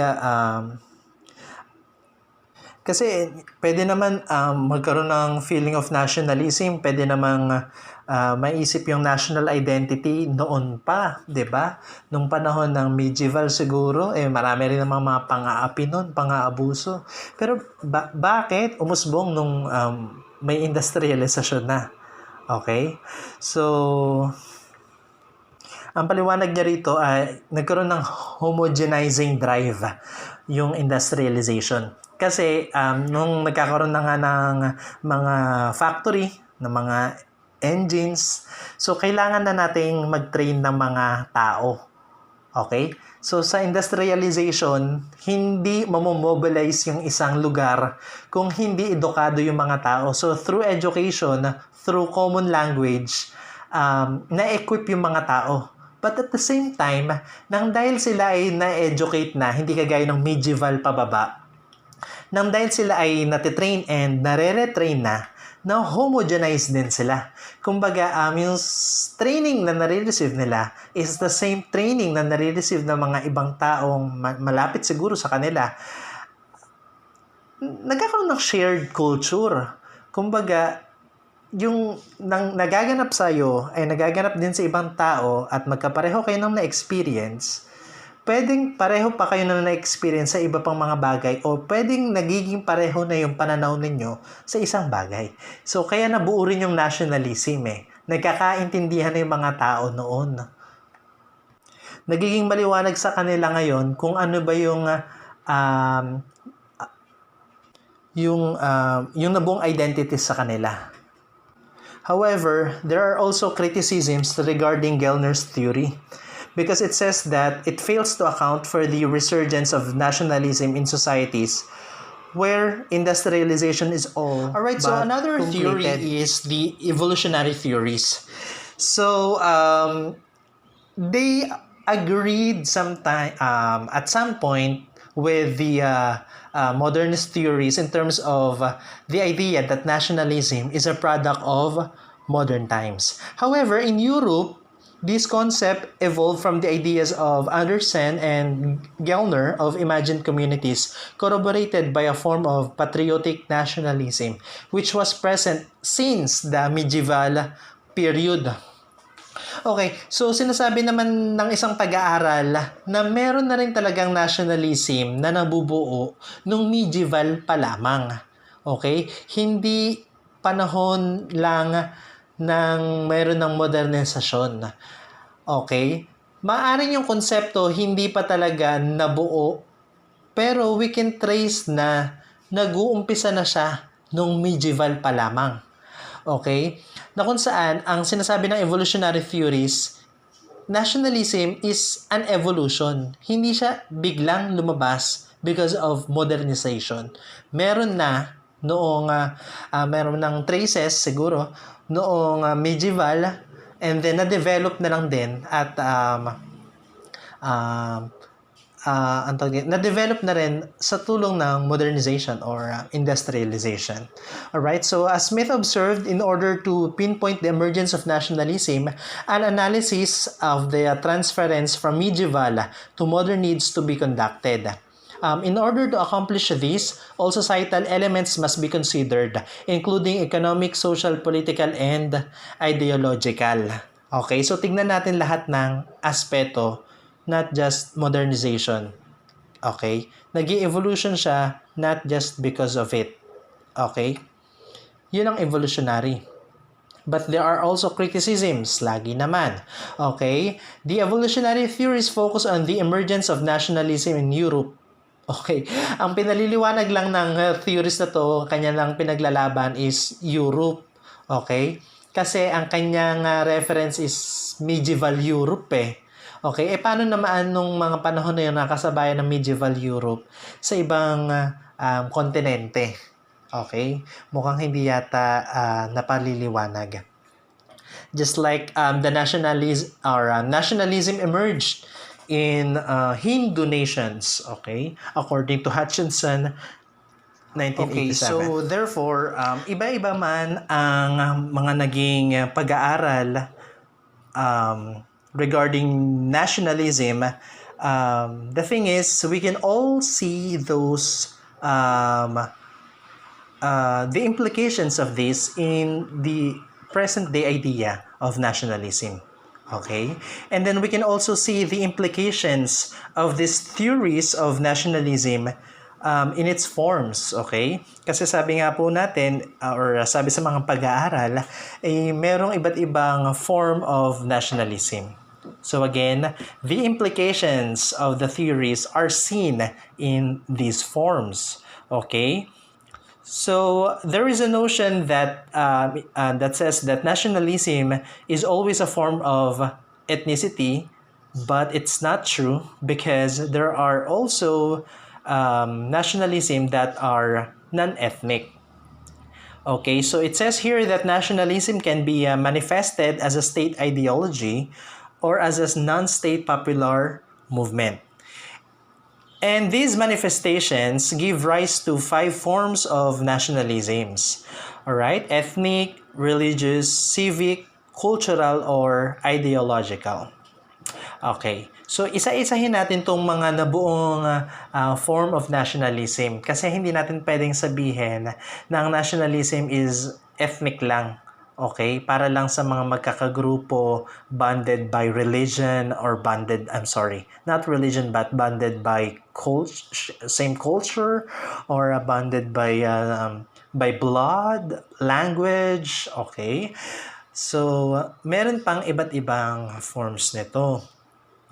kasi pwede naman magkaroon ng feeling of nationalism, pwede namang maisip yung national identity noon pa, 'di ba? Nung panahon ng medieval siguro, marami rin namang mga pang-aapi noon, pang-aabuso. Pero bakit umusbong nung may industrialisasyon na? Okay? So, ang paliwanag niya rito ay nagkaroon ng homogenizing drive yung industrialization. Kasi nung nagkakaroon na nga ng mga factory, ng mga engines, so kailangan na nating mag-train ng mga tao. Okay? So sa industrialization, hindi mamomobilize yung isang lugar kung hindi edukado yung mga tao. So through education, through common language, na-equip yung mga tao. But at the same time, nang dahil sila ay na-educate na, hindi kagaya ng medieval pababa, nang dahil sila ay natitrain and nare-retrain na homogenize din sila. Kumbaga, yung training na nare-receive nila is the same training na nare-receive ng mga ibang taong malapit siguro sa kanila. Nagkakaroon ng shared culture. Kumbaga, yung nagaganap sa'yo ay nagaganap din sa ibang tao at magkapareho kayo ng na-experience, pwedeng pareho pa kayo na na-experience sa iba pang mga bagay o pwedeng nagiging pareho na yung pananaw ninyo sa isang bagay. So, kaya nabuo rin yung nationalism Nagkakaintindihan na yung mga tao noon. Nagiging maliwanag sa kanila ngayon kung ano ba yung nabuong identity sa kanila. However, there are also criticisms regarding Gellner's theory, because it says that it fails to account for the resurgence of nationalism in societies where industrialization is all. Alright, so another theory is the evolutionary theories. So, they agreed at some point with the modernist theories in terms of the idea that nationalism is a product of modern times. However, in Europe, this concept evolved from the ideas of Anderson and Gellner of imagined communities, corroborated by a form of patriotic nationalism, which was present since the medieval period. Okay, so sinasabi naman ng isang pag-aaral na meron na rin talagang nationalism na nabubuo nung medieval pa lamang. Okay? Hindi panahon lang ng mayroon ng modernisasyon. Okay? Maaring yung konsepto hindi pa talaga nabuo, pero we can trace na nag-uumpisa na siya nung medieval pa lamang. Okay? Na kung saan, ang sinasabi ng evolutionary theories, nationalism is an evolution. Hindi siya biglang lumabas because of modernization. Meron na noong meron ng traces siguro noong medieval, and then na-develop na lang din at na-develop na rin sa tulong ng modernization or industrialization. Alright, so as Smith observed, in order to pinpoint the emergence of nationalism, an analysis of the transference from medieval to modern needs to be conducted. In order to accomplish this, all societal elements must be considered, including economic, social, political, and ideological. Okay, so tignan natin lahat ng aspeto, not just modernization. Okay? Nag-i-evolution siya not just because of it. Okay? Yun ang evolutionary. But there are also criticisms, lagi naman. Okay? The evolutionary theories focus on the emergence of nationalism in Europe. Okay. Ang pinaliliwanag lang ng theories na to, kanya lang pinaglalaban is Europe. Okay? Kasi ang kanyang reference is medieval Europe Okay, paano naman nung mga panahon na yun nakasabayan ng medieval Europe sa ibang kontinente? Okay? Mukhang hindi yata napaliliwanag. Just like the nationalism emerged in Hindu nations, okay? According to Hutchinson, 1987. Okay, so therefore, iba-iba man ang mga naging pag-aaral regarding nationalism. The thing is, we can all see those the implications of this in the present-day idea of nationalism. Okay? And then we can also see the implications of these theories of nationalism in its forms. Okay? Kasi sabi nga po natin, or sabi sa mga pag-aaral, merong iba't ibang form of nationalism. So again, the implications of the theories are seen in these forms. Okay? So there is a notion that that says that nationalism is always a form of ethnicity, but it's not true because there are also nationalism that are non-ethnic. Okay, so it says here that nationalism can be manifested as a state ideology or as a non-state popular movement. And these manifestations give rise to 5 forms of nationalisms. Alright? Ethnic, religious, civic, cultural, or ideological. Okay. So, isa-isahin natin itong mga nabuong form of nationalism kasi hindi natin pwedeng sabihin na ang nationalism is ethnic lang. Okay? Para lang sa mga magkakagrupo bonded by religion or bonded, not religion but bonded by same culture or bonded by blood, language, okay? So, meron pang iba't ibang forms nito.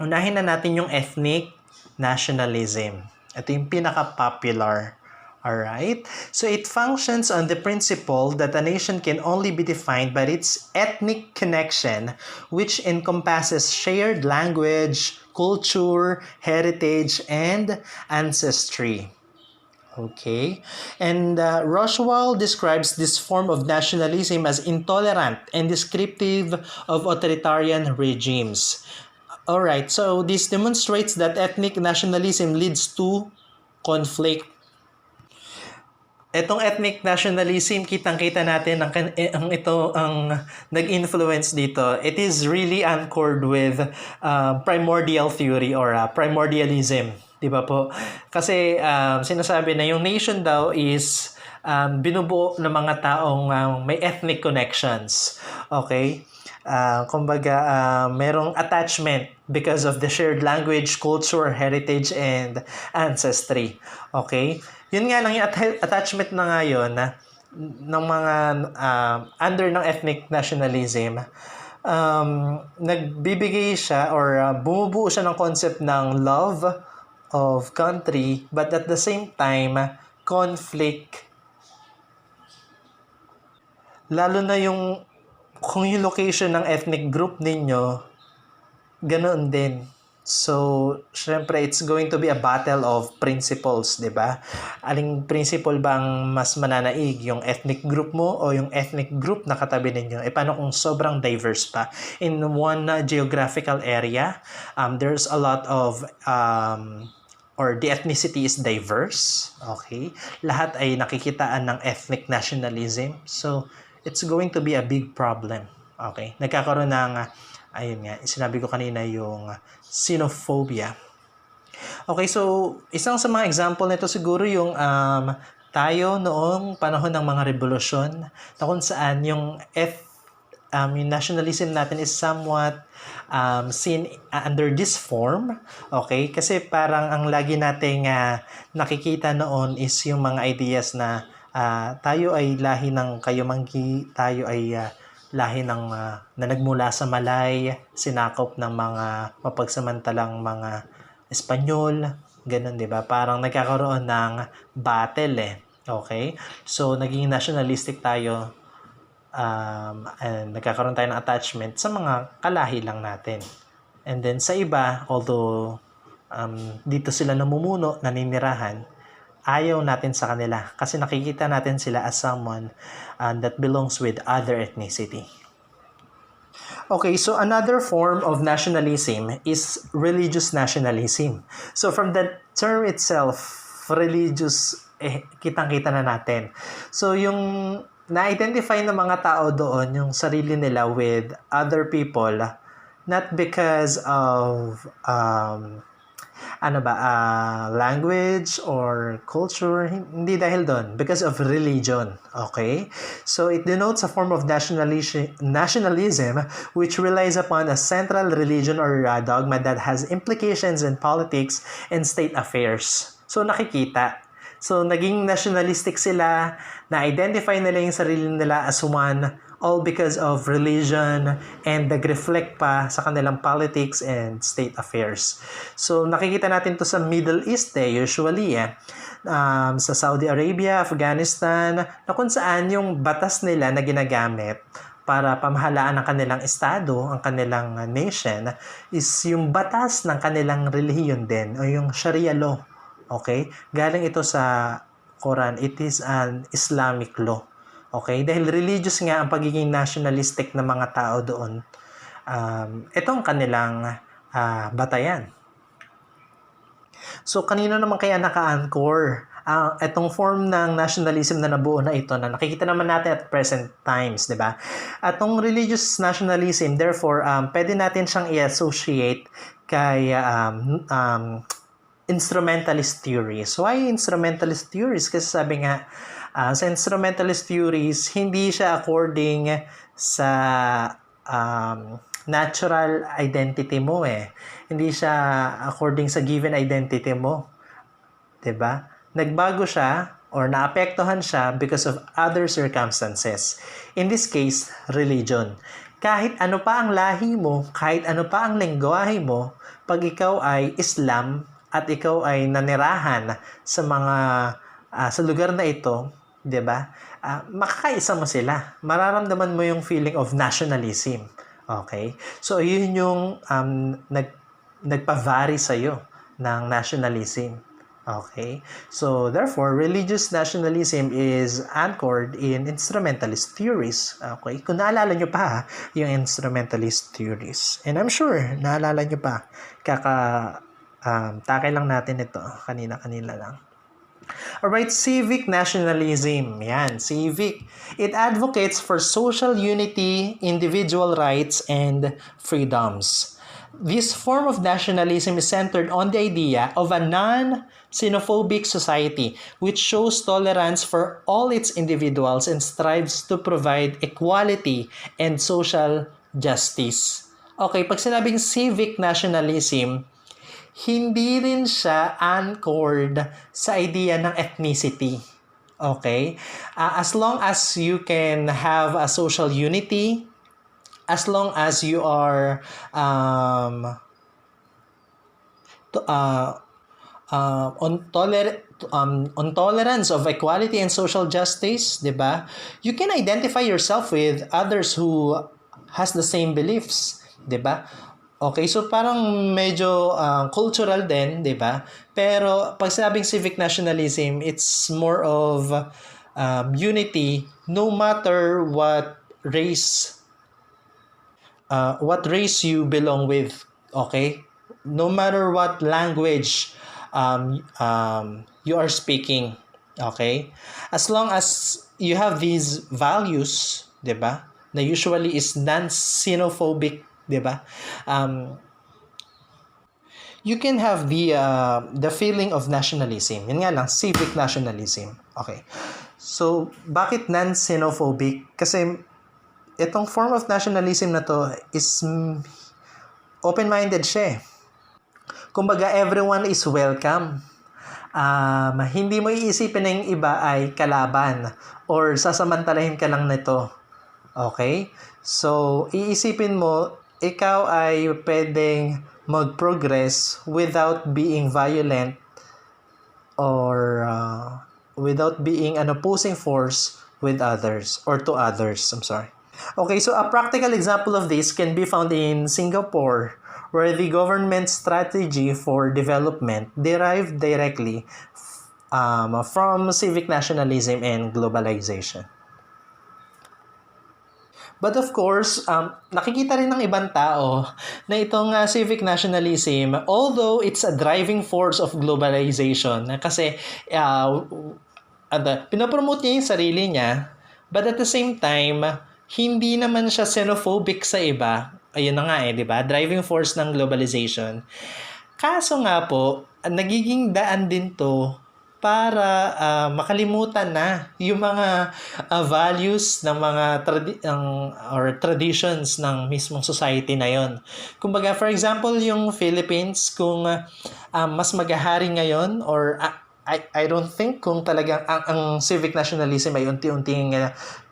Unahin na natin yung ethnic nationalism. Ito yung pinaka-popular. Alright? So it functions on the principle that a nation can only be defined by its ethnic connection, which encompasses shared language, culture, heritage, and ancestry. Okay? And Roswell describes this form of nationalism as intolerant and descriptive of authoritarian regimes. Alright, so this demonstrates that ethnic nationalism leads to conflict. Etong ethnic nationalism, kitang-kita natin ang nag-influence dito. It is really anchored with primordial theory or primordialism. Di ba po? Kasi sinasabi na yung nation daw is binubuo ng mga taong may ethnic connections. Okay? Kumbaga, merong attachment because of the shared language, culture, heritage, and ancestry. Okay? Yun nga lang yung attachment na ngayon ng mga under ng ethnic nationalism, nagbibigay siya or bumubuo siya ng concept ng love of country but at the same time, conflict. Lalo na kung yung location ng ethnic group ninyo, ganoon din. So, syempre, it's going to be a battle of principles, di ba? Aling principle bang mas mananaig? Yung ethnic group mo o yung ethnic group na katabi ninyo? Paano kung sobrang diverse pa? In one geographical area, there's a lot of, or the ethnicity is diverse, okay? Lahat ay nakikitaan ng ethnic nationalism. So, it's going to be a big problem, okay? Nagkakaroon ng ayun nga, sinabi ko kanina yung xenophobia. Okay, so isang sa mga example nito siguro yung tayo noong panahon ng mga revolusyon na kung saan yung nationalism natin is somewhat seen under this form. Okay, kasi parang ang lagi nating nakikita noon is yung mga ideas na tayo ay lahi ng Kayumanggi, tayo ay lahi ng na nagmula sa Malay, sinakop ng mga mapagsamantalang mga Espanyol, ganun, 'di ba? Parang nagkakaroon ng battle Okay? So naging nationalistic tayo and nagkakaroon tayo ng attachment sa mga kalahi lang natin. And then sa iba, although dito sila namumuno, naninirahan, ayaw natin sa kanila kasi nakikita natin sila as someone that belongs with other ethnicity. Okay, so another form of nationalism is religious nationalism. So from the term itself, religious, kitang-kita na natin. So yung na-identify ng mga tao doon yung sarili nila with other people, not because of language or culture, hindi dahil doon, because of religion. Okay? So it denotes a form of nationalism which relies upon a central religion or dogma that has implications in politics and state affairs. So nakikita. So naging nationalistic sila, na-identify nila yung sarili nila as one, all because of religion, and nag-reflect pa sa kanilang politics and state affairs. So nakikita natin to sa Middle East usually sa Saudi Arabia, Afghanistan, na kung saan yung batas nila na ginagamit para pamahalaan ang kanilang estado, ang kanilang nation, is yung batas ng kanilang relihiyon din, o yung Sharia law. Okay? Galing ito sa Quran. It is an Islamic law. Okay? Dahil religious nga ang pagiging nationalistic ng mga tao doon. Itong kanilang batayan. So, kanino naman kaya naka-anchor itong form ng nationalism na nabuo na ito na nakikita naman natin at present times, di ba? Atong religious nationalism, therefore, pwede natin siyang i-associate kay instrumentalist theories. Why instrumentalist theories? Kasi sabi nga, sa instrumentalist theories, hindi siya according sa natural identity mo Hindi siya according sa given identity mo. 'Di ba? Nagbago siya or naapektuhan siya because of other circumstances. In this case, religion. Kahit ano pa ang lahi mo, kahit ano pa ang lengguwahe mo, pag ikaw ay Islam at ikaw ay nanirahan sa mga sa lugar na ito, 'di ba? Makakaisa mo sila. Mararamdaman mo yung feeling of nationalism. Okay? So, yun yung nagpa-vary sa'yo ng nationalism. Okay? So, therefore, religious nationalism is anchored in instrumentalist theories. Okay? Kung naalala nyo pa yung instrumentalist theories. And I'm sure, naalala nyo pa. Takay lang natin ito. Kanina-kanina lang. Alright, civic nationalism. Yan, civic. It advocates for social unity, individual rights, and freedoms. This form of nationalism is centered on the idea of a non-xenophobic society which shows tolerance for all its individuals and strives to provide equality and social justice. Okay, pag sinabing civic nationalism, hindi rin siya anchored sa idea ng ethnicity. Okay? As long as you can have a social unity, as long as you are on tolerance of equality and social justice, 'di ba? You can identify yourself with others who has the same beliefs, 'di ba? Okay, so parang medyo cultural din, 'di ba? Pero pag sinabing civic nationalism, it's more of unity no matter what race you belong with, okay? No matter what language you are speaking, okay? As long as you have these values, 'di ba? Na usually is non-xenophobic, 'di ba? You can have the feeling of nationalism. Yun nga lang, civic nationalism. Okay. So, bakit non-xenophobic? Kasi itong form of nationalism na to is open-minded siya. Kumbaga, everyone is welcome. Hindi mo iisipin na yung iba ay kalaban or sasamantalahin ka lang nito. Okay? So, iisipin mo, ikaw ay pwedeng mag-progress without being violent or without being an opposing force with others or to others. I'm sorry. Okay, so a practical example of this can be found in Singapore, where the government strategy for development derived directly from civic nationalism and globalization. But of course, nakikita rin ng ibang tao na itong civic nationalism, although it's a driving force of globalization, kasi pinopromote niya yung sarili niya, but at the same time, hindi naman siya xenophobic sa iba. Ayun na nga di ba? Driving force ng globalization. Kaso nga po, nagiging daan din to para makalimutan na yung mga values ng mga or traditions ng mismong society na yon. Kumbaga, for example, yung Philippines, kung mas maghahari ngayon or I don't think kung talagang ang civic nationalism ay unti-unting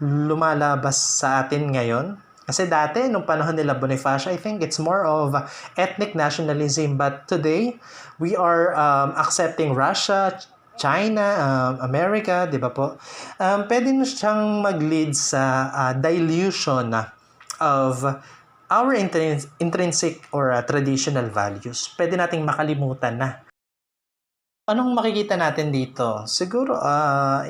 lumalabas sa atin ngayon. Kasi dati, nung panahon nila Bonifacio, I think it's more of ethnic nationalism. But today, we are accepting Russia, China, America, di ba po? Pwede na siyang mag-lead sa dilution of our intrinsic or traditional values. Pwede nating makalimutan na. Anong makikita natin dito? Siguro,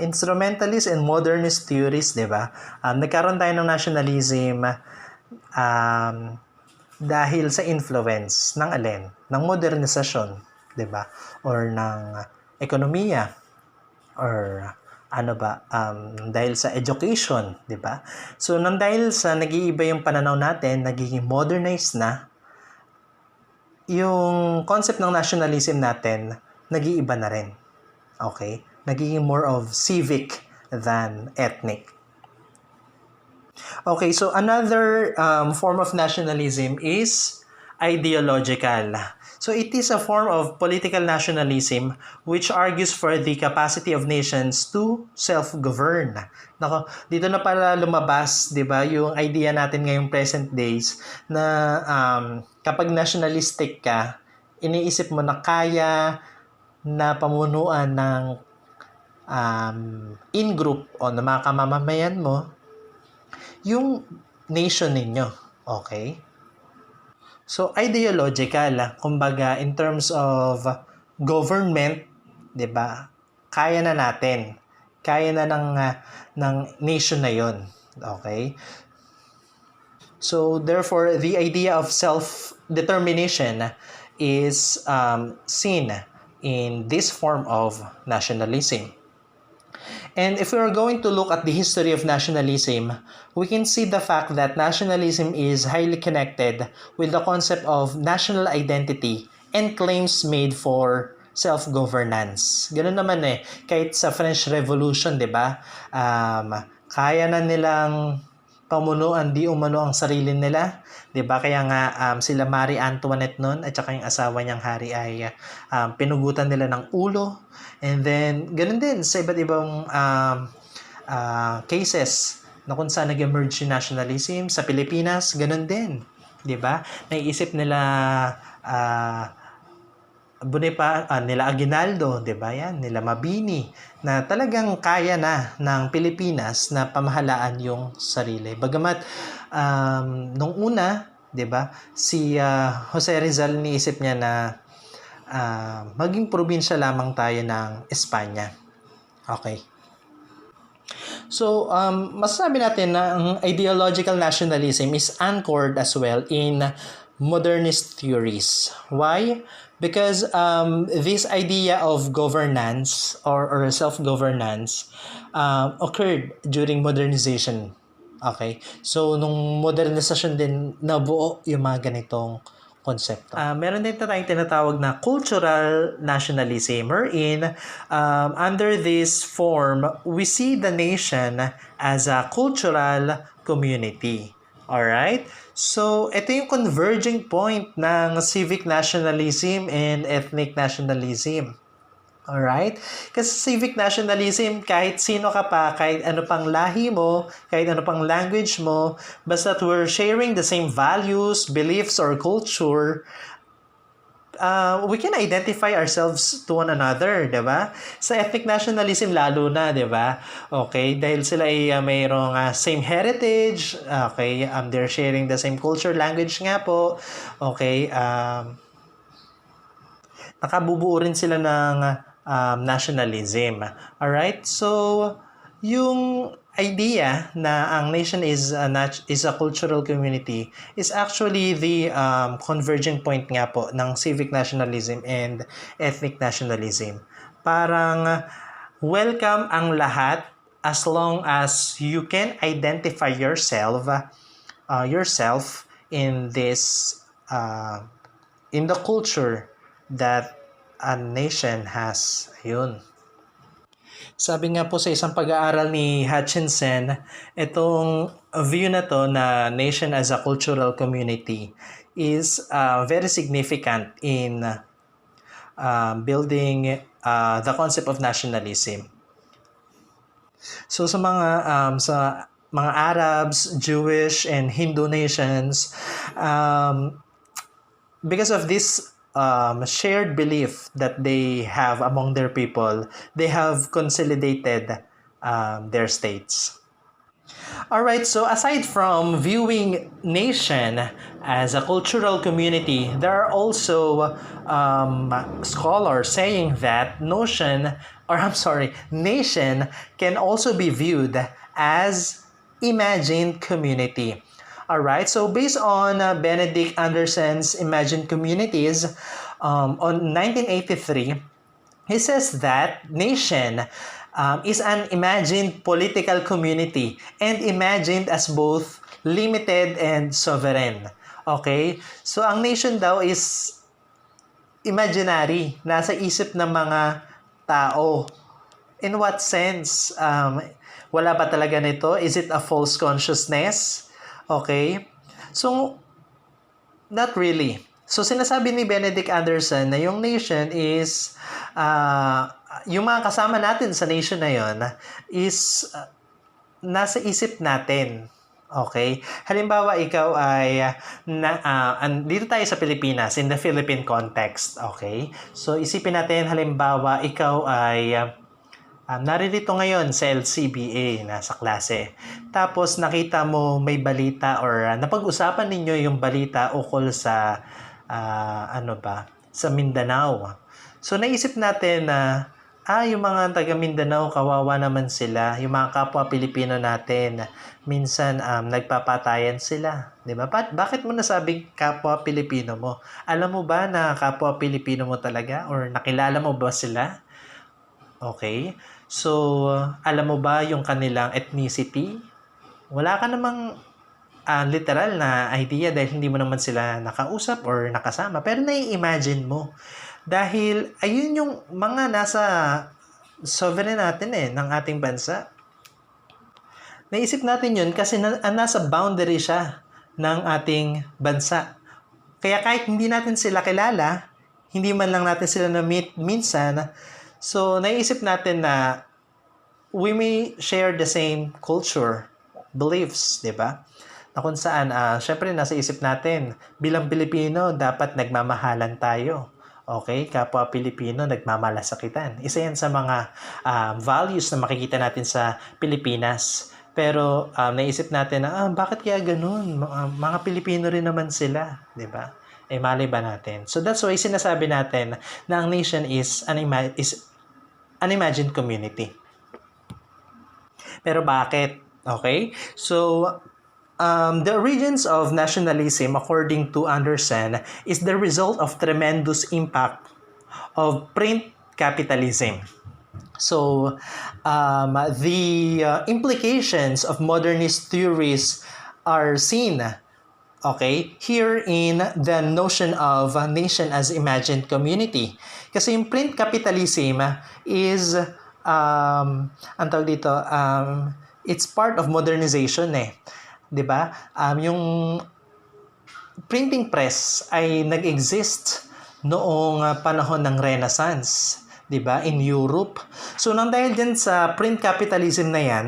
instrumentalist and modernist theories, di ba? Nagkaroon tayo ng nationalism dahil sa influence ng alin? Ng modernisasyon, di ba? Or ng ekonomiya, or dahil sa education, di ba? So, nang dahil sa nag-iiba yung pananaw natin, nagiging modernized na, yung concept ng nationalism natin, nag-iiba na rin. Okay? Nagiging more of civic than ethnic. Okay, so another form of nationalism is ideological. So it is a form of political nationalism which argues for the capacity of nations to self-govern. Nako, dito na pala lumabas, 'di ba, yung idea natin ngayong present days na kapag nationalistic ka, iniisip mo na kaya na pamunuan ng in-group o ng mga kamamamayan mo yung nation ninyo. Okay? So, ideological. Kumbaga, in terms of government, di ba, kaya na natin. Kaya na ng nation na yon. Okay? So, therefore, the idea of self-determination is seen in this form of nationalism. And if we are going to look at the history of nationalism, we can see the fact that nationalism is highly connected with the concept of national identity and claims made for self-governance. Ganun naman kahit sa French Revolution, di ba? Kaya na nilang pamunuan di umano ang sarili nila, 'di ba? Kaya nga sila Marie Antoinette noon at saka yung asawa niyang hari ay pinugutan nila ng ulo. And then ganoon din sa iba't ibang cases na kung saan nag-emerge yung nationalism sa Pilipinas, ganoon din, 'di ba? Naiisip nila nila Aguinaldo, 'di ba? Yan, nila Mabini na talagang kaya na ng Pilipinas na pamahalaan yung sarili. Bagamat nung una, 'di ba? Si Jose Rizal niisip niya na maging probinsya lamang tayo ng Espanya. Okay. So, masasabi natin na ang ideological nationalism is anchored as well in modernist theories. Why? Because this idea of governance or self-governance occurred during modernization. Okay? So, nung modernisasyon din, nabuo yung mga ganitong konsepto. Meron din tayong tinatawag na cultural nationalism wherein under this form, we see the nation as a cultural community. Alright? So, ito yung converging point ng civic nationalism and ethnic nationalism. Alright? Kasi civic nationalism, kahit sino ka pa, kahit ano pang lahi mo, kahit ano pang language mo, basta we're sharing the same values, beliefs, or culture, we can identify ourselves to one another, di ba? Sa ethnic nationalism, lalo na, di ba? Okay, dahil sila ay mayroong same heritage, okay, they're sharing the same culture, language nga po, okay, nakabubuo rin sila ng nationalism. Alright? So, yung idea na ang nation is a cultural community is actually the converging point nga po ng civic nationalism and ethnic nationalism. Parang welcome ang lahat as long as you can identify yourself in this in the culture that a nation has. Ayun. Sabi nga po sa isang pag-aaral ni Hutchinson, itong view na to na nation as a cultural community is very significant in building the concept of nationalism. So sa mga Arabs, Jewish, and Hindu nations, because of this shared belief that they have among their people, they have consolidated their states. Alright, so aside from viewing nation as a cultural community, there are also scholars saying that nation can also be viewed as imagined community. Alright, so based on Benedict Anderson's Imagined Communities on 1983, he says that nation is an imagined political community and imagined as both limited and sovereign. Okay? So ang nation daw is imaginary, nasa isip ng mga tao. In what sense? Wala ba talaga nito? Is it a false consciousness? Okay? So, not really. So, sinasabi ni Benedict Anderson na yung nation is, yung mga kasama natin sa nation na yon is nasa isip natin. Okay? Halimbawa, ikaw ay, dito tayo sa Pilipinas, in the Philippine context. Okay? So, isipin natin, halimbawa, ikaw ay naririto ngayon sa LCBA, nasa klase. Tapos nakita mo may balita or napag-usapan ninyo yung balita ukol sa sa Mindanao. So naisip natin na yung mga taga Mindanao, kawawa naman sila. Yung mga kapwa Pilipino natin, minsan nagpapatayan sila. Di ba? Bakit mo nasabing kapwa Pilipino mo? Alam mo ba na kapwa Pilipino mo talaga? Or nakilala mo ba sila? Okay? So, alam mo ba yung kanilang ethnicity? Wala ka namang literal na idea dahil hindi mo naman sila nakausap or nakasama. Pero nai-imagine mo. Dahil ayun yung mga nasa sovereign natin ng ating bansa. Naisip natin yun kasi nasa boundary siya ng ating bansa. Kaya kahit hindi natin sila kilala, hindi man lang natin sila na-meet minsan, so naisip natin na we may share the same culture, beliefs, di ba? Na kung saan, syempre nasa isip natin, bilang Pilipino, dapat nagmamahalan tayo. Okay? Kapwa Pilipino, nagmamalasakitan. Isa yan sa mga values na makikita natin sa Pilipinas. Pero naisip natin na, bakit kaya ganun? Mga Pilipino rin naman sila, di ba? Mali ba natin? So that's why sinasabi natin na ang nation is an imagined community. Pero bakit? Okay? So, the origins of nationalism, according to Anderson, is the result of tremendous impact of print capitalism. So, the implications of modernist theories are seen, okay, here in the notion of nation as imagined community. Kasi yung print capitalism is, ang tawag dito, it's part of modernization 'di ba? Yung printing press ay nag-exist noong panahon ng Renaissance, 'di ba? In Europe. So nang dahil din sa print capitalism na 'yan,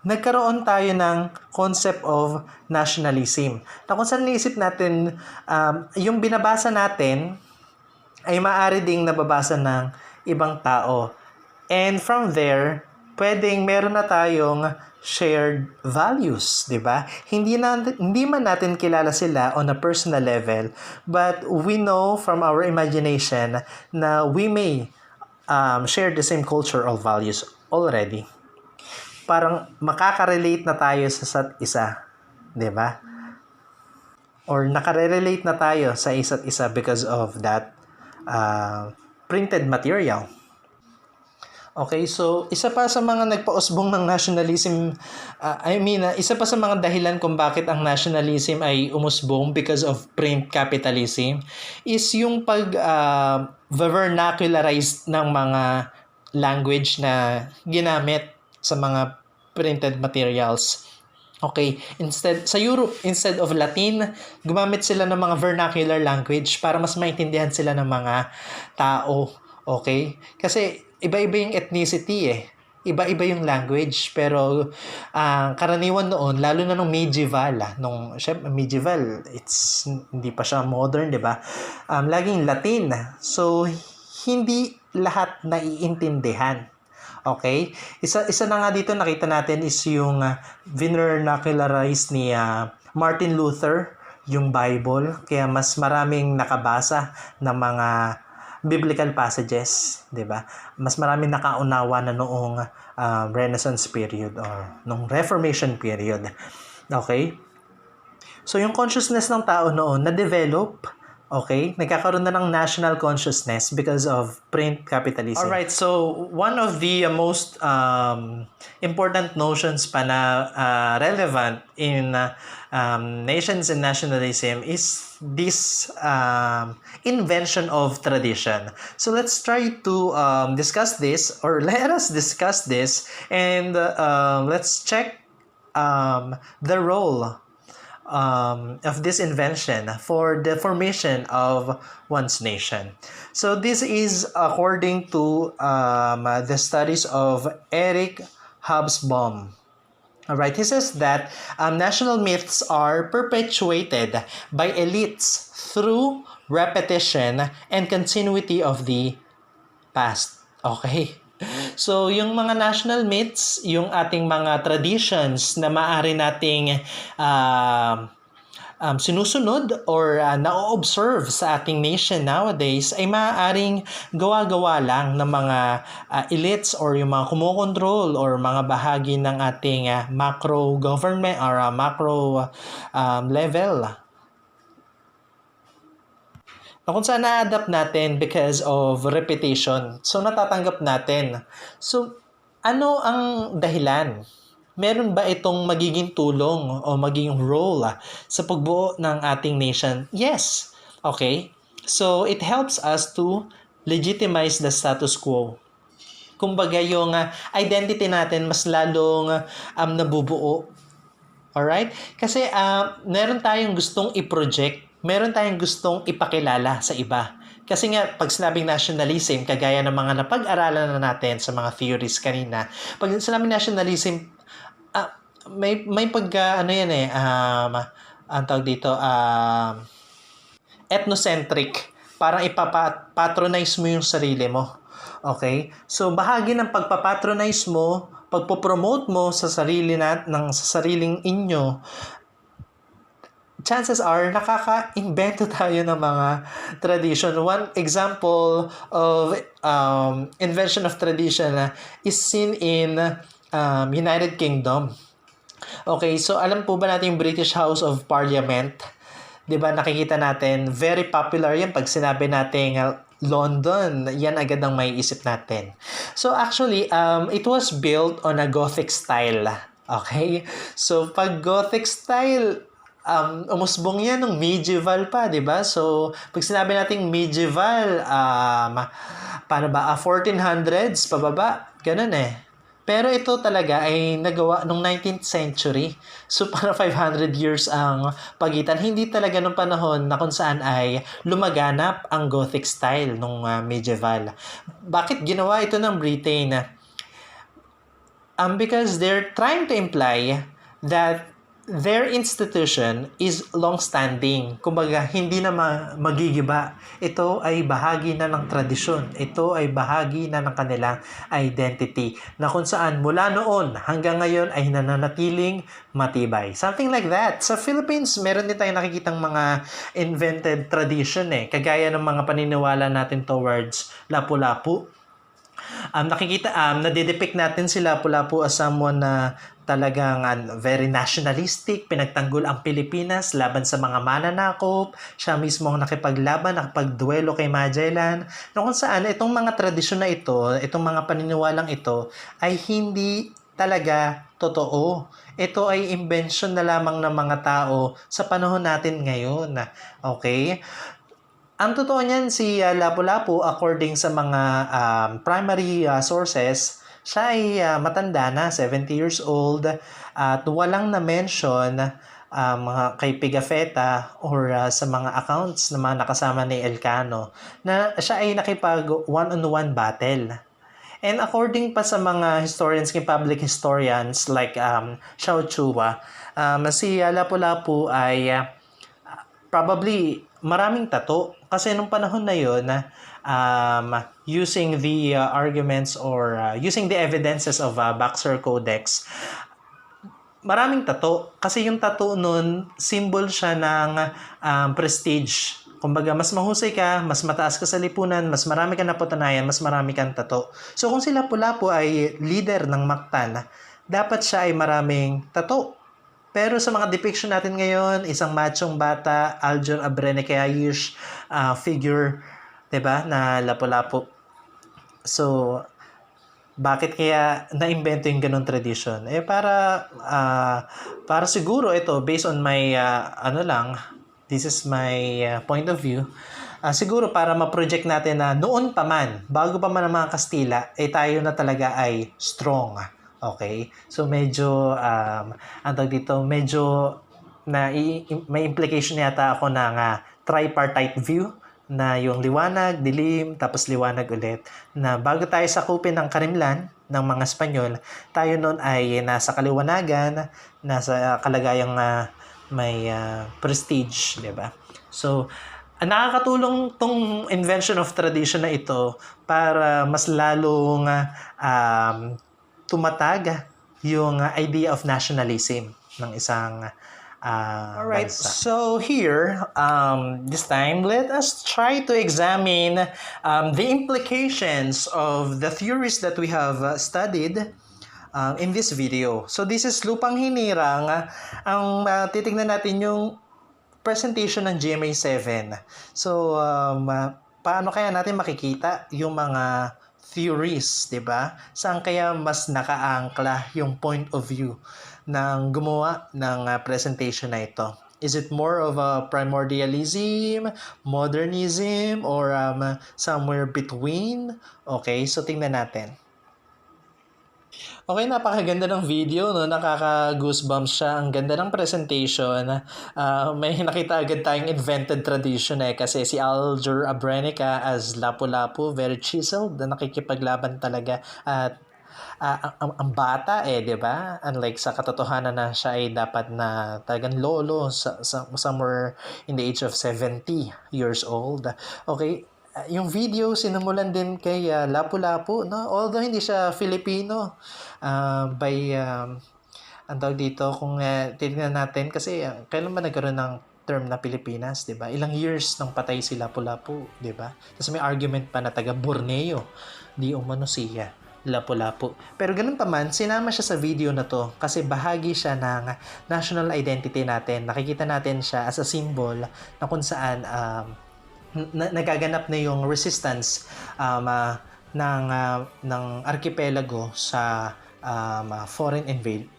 nagkaroon tayo ng concept of nationalism. Na kung saan naisip natin, yung binabasa natin ay maaari ding nababasa ng ibang tao. And from there, pwedeng meron na tayong shared values, 'di ba? Hindi man natin kilala sila on a personal level, but we know from our imagination na we may share the same culture or values already. parang makaka-relate na tayo sa isa't isa, 'di ba? Or nakare-relate na tayo sa isa't isa because of that printed material. Okay, so isa pa sa mga nagpausbong ng nationalism, isa pa sa mga dahilan kung bakit ang nationalism ay umusbong because of print capitalism is yung vernacularize ng mga language na ginamit sa mga printed materials. Okay, sa Europe, instead of Latin, gumamit sila ng mga vernacular language para mas maintindihan sila ng mga tao. Okay? Kasi iba-iba yung ethnicity eh. Iba-iba yung language. Pero karaniwan noon, lalo na nung medieval, medieval, hindi pa siya modern, di ba? Laging Latin. So, hindi lahat naiintindihan. Okay? Isa na nga dito nakita natin is yung vernacularized ni Martin Luther, yung Bible. Kaya mas maraming nakabasa ng mga biblical passages, 'di ba? Mas maraming nakaunawa na noong Renaissance period or noong Reformation period. Okay? So yung consciousness ng tao noon na-develop. Okay? Nagkakaroon na ng national consciousness because of print capitalism. Alright, so one of the most important notions pa na relevant in nations and nationalism is this invention of tradition. So let's try to discuss this, or let us discuss this, and let's check the role of this invention for the formation of one's nation. So this is according to the studies of Eric Hobsbawm. Alright, he says that national myths are perpetuated by elites through repetition and continuity of the past. Okay? So, yung mga national myths, yung ating mga traditions na maaari nating sinusunod or na-observe sa ating nation nowadays ay maaaring gawa-gawa lang ng mga elites or yung mga kumokontrol or mga bahagi ng ating macro government or macro level. Kung saan na-adapt natin because of repetition. So, natatanggap natin. So, ano ang dahilan? Meron ba itong magiging tulong o magiging role sa pagbuo ng ating nation? Yes. Okay? So, it helps us to legitimize the status quo. Kumbaga, yung identity natin mas lalong nabubuo. Alright? Kasi meron tayong gustong i-project, meron tayong gustong ipakilala sa iba. Kasi nga, pag sinabing nationalism, kagaya ng mga napag-aralan na natin sa mga theories kanina, pag sinabing nationalism, may ang tawag dito, ethnocentric. Parang ipapatronize mo yung sarili mo. Okay? So, bahagi ng pagpapatronize mo, pagpopromote mo sa sariling inyo, chances are, nakaka-invento tayo ng mga tradition. One example of invention of tradition is seen in United Kingdom. Okay, so alam po ba natin yung British House of Parliament? 'Di ba nakikita natin, very popular yan pag sinabi natin London, yan agad ang maiisip natin. So actually, it was built on a Gothic style. Okay? So pag Gothic style, umusbong yan ng medieval pa, di ba? So, pag sinabi nating medieval, paano ba? 1400s, pababa, ganun eh. Pero ito talaga ay nagawa nung 19th century. So, para 500 years ang pagitan. Hindi talaga nung panahon na kung saan ay lumaganap ang Gothic style nung medieval. Bakit ginawa ito ng Britain? Because they're trying to imply that their institution is long-standing. Kumbaga, hindi na magigiba. Ito ay bahagi na ng tradisyon. Ito ay bahagi na ng kanilang identity. Na kung saan mula noon hanggang ngayon ay nananatiling matibay. Something like that. Sa Philippines, meron din tayong nakikitang mga invented tradition eh. Kagaya ng mga paniniwala natin towards lapu-lapu. Nadidepict natin si Lapu-Lapu as someone na talagang very nationalistic, pinagtanggol ang Pilipinas laban sa mga mananakop. Siya mismo ang nakipaglaban, nakipagduelo kay Magellan. No, kung saan itong mga tradisyon na ito, itong mga paniniwalang ito ay hindi talaga totoo. Ito ay invention na lamang ng mga tao sa panahon natin ngayon. Okay? Ang totoo niyan, si Lapu-Lapu, according sa mga primary sources, siya ay matanda na, 70 years old, at walang na-mention kay Pigafetta or sa mga accounts na mga nakasama ni Elcano na siya ay nakipag one-on-one battle. And according pa sa mga historians, public historians like Xiao Chua, si Lapu-Lapu ay probably maraming tato. Kasi nung panahon na yun, using the arguments or using the evidences of Baxter Codex, maraming tato. Kasi yung tato nun, symbol siya ng prestige. Kumbaga, mas mahusay ka, mas mataas ka sa lipunan, mas marami ka napatunayan, mas marami kang tato. So kung si Lapu-Lapu ay leader ng Mactan, dapat siya ay maraming tato. Pero sa mga depiction natin ngayon, isang machong bata, Aljur Abrenecayish figure, 'di ba, na Lapu-Lapu. So, bakit kaya na-invento yung ganung tradition? Para siguro ito, based on my, this is my point of view, siguro para ma-project natin na noon pa man, bago pa man ang mga Kastila, tayo na talaga ay strong. Okay? So medyo medyo may implication yata ako ng tripartite view na yung liwanag, dilim, tapos liwanag ulit. Na bago tayo sakupin ng Karimlan ng mga Espanyol, tayo noon ay nasa kaliwanagan, nasa kalagayang may prestige, 'di ba? So nakakatulong tong invention of tradition na ito para mas lalong tumatag yung idea of nationalism ng isang Alright, bansa. So here, this time, let us try to examine the implications of the theories that we have studied in this video. So this is Lupang Hinirang. Ang titignan natin yung presentation ng GMA7. So, paano kaya natin makikita yung mga theories, 'di ba? Saan kaya mas nakaangkla yung point of view ng gumawa ng presentation na ito? Is it more of a primordialism, modernism, or somewhere between? Okay, so tingnan natin. Okay, napakaganda ng video, no? Nakaka-goosebumps siya. Ang ganda ng presentation. May nakita agad tayong invented tradition kasi si Aljur Abrenica as Lapu-Lapu, very chiseled, na nakikipaglaban talaga. At ang bata 'di ba? Unlike sa katotohanan na siya ay dapat na talagang lolo somewhere in the age of 70 years old. Okay, yung video sinimulan din kay Lapu-Lapu, no? Although hindi siya Filipino, ang tawag dito, kung titingnan natin, kasi kailan ba nagkaroon ng term na Pilipinas, 'di ba? Ilang years nang patay si Lapu-Lapu, 'di ba? Tapos may argument pa na taga Borneo, di umano siya Lapu-Lapu. Pero ganun pa man, sinama siya sa video na to kasi bahagi siya ng national identity natin. Nakikita natin siya as a symbol na kung saan nagaganap na yung resistance ng archipelago sa foreign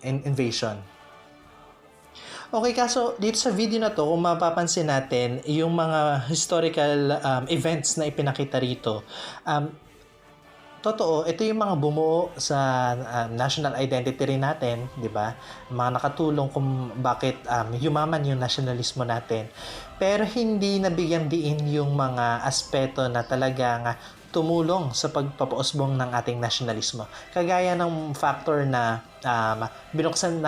invasion. Okay, kaso dito sa video na to, kung mapapansin natin, yung mga historical events na ipinakita rito, totoo, ito yung mga bumuo sa national identity rin natin, 'di ba? Mga nakatulong kung bakit yumaman yung nationalismo natin. Pero hindi nabigyan diin yung mga aspeto na talagang tumulong sa pagpapausbong ng ating nationalismo. Kagaya ng factor na binuksan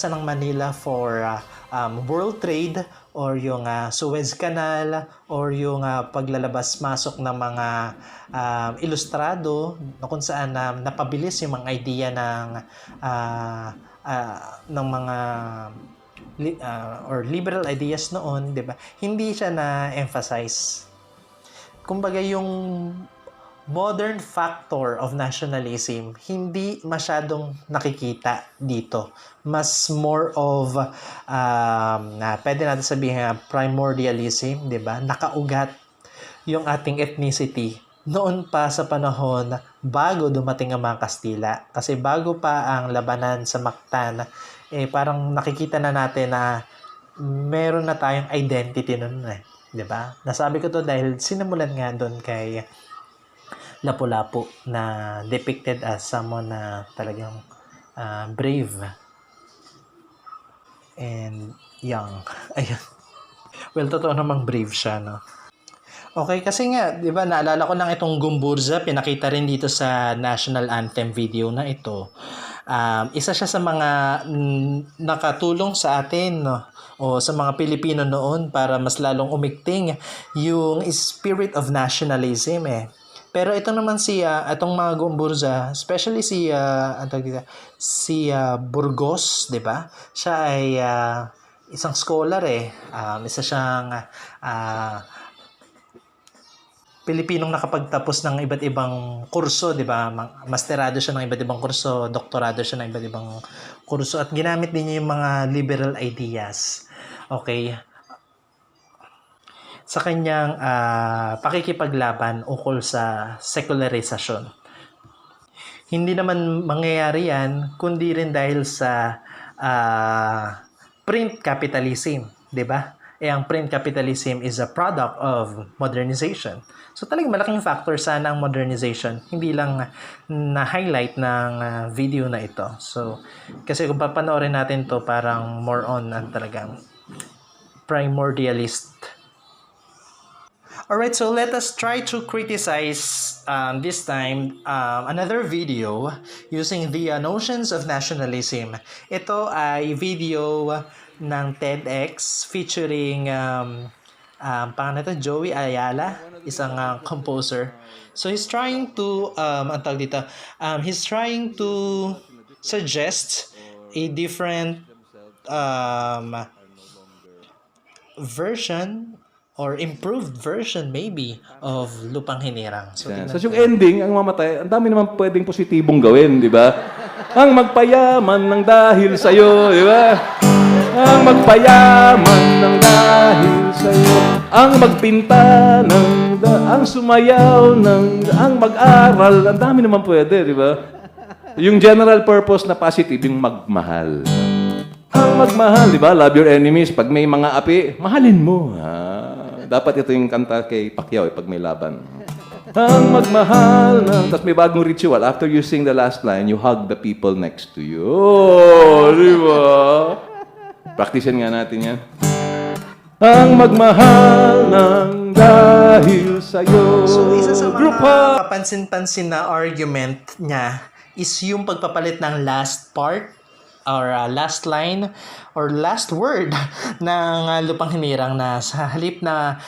ng Manila for world trade, or yung Suez Canal, or yung paglalabas-masok ng mga ilustrado na kung saan napabilis yung mga idea ng mga or liberal ideas noon, 'di ba? Hindi siya na-emphasize. Kumbaga yung modern factor of nationalism hindi masyadong nakikita dito. Mas more of pwede natin sabihin primordialism, 'di ba? Nakaugat yung ating ethnicity noon pa sa panahon bago dumating ang mga Kastila. Kasi bago pa ang labanan sa Mactan, parang nakikita na natin na meron na tayong identity noon 'di ba? Nasabi ko to dahil sinimulan nga doon kay Lapu-Lapu na depicted as someone na talagang brave and young. Ayun. Well, totoo namang brave siya, no? Okay, kasi nga, di ba, naalala ko lang itong Gumburza, pinakita rin dito sa National Anthem video na ito. Isa siya sa mga nakatulong sa atin, no? O sa mga Pilipino noon para mas lalong umigting yung spirit of nationalism Pero ito naman itong mga Gumburza, especially si Burgos, 'di ba? Siya ay isang scholar isa siyang Pilipinong nakapagtapos ng iba't ibang kurso, 'di ba? Masterado siya ng iba't ibang kurso, doktorado siya ng iba't ibang kurso at ginamit din niya yung mga liberal ideas. Okay? Sa kanyang pakikipaglaban ukol sa secularization. Hindi naman mangyayari yan kundi rin dahil sa print capitalism, 'di ba? Ang print capitalism is a product of modernization. So talagang malaking factor sana ang modernization, hindi lang na-highlight ng video na ito. So kasi kung papanoorin natin to parang more on talagang primordialist. Alright, so let us try to criticize this time another video using the notions of nationalism. Ito ay video ng TEDx featuring Joey Ayala, isang composer. So he's trying to he's trying to suggest a different version or improved version maybe of Lupang Hinirang. So yung ending, ang mamatay, ang dami naman pwedeng positibong gawin, di ba? Ang magpayaman ng dahil sa'yo, di ba? Ang magpayaman ng dahil sa'yo. Ang magpinta ang sumayaw ang mag-aral, ang dami naman pwede, di ba? Yung general purpose na positive, yung magmahal. Ang magmahal, di ba? Love your enemies. Pag may mga api, mahalin mo. Dapat ito yung kanta kay Pacquiao pag may laban. Ang magmahal tapos may bagong ritual. After you sing the last line, you hug the people next to you. Oh, di ba? Practicein nga natin yan. Ang magmahal ng dahil sa'yo. So, isa sa mga kapansin-pansin na argument niya is yung pagpapalit ng last part or last line or last word ng Lupang Hinirang na sa halip na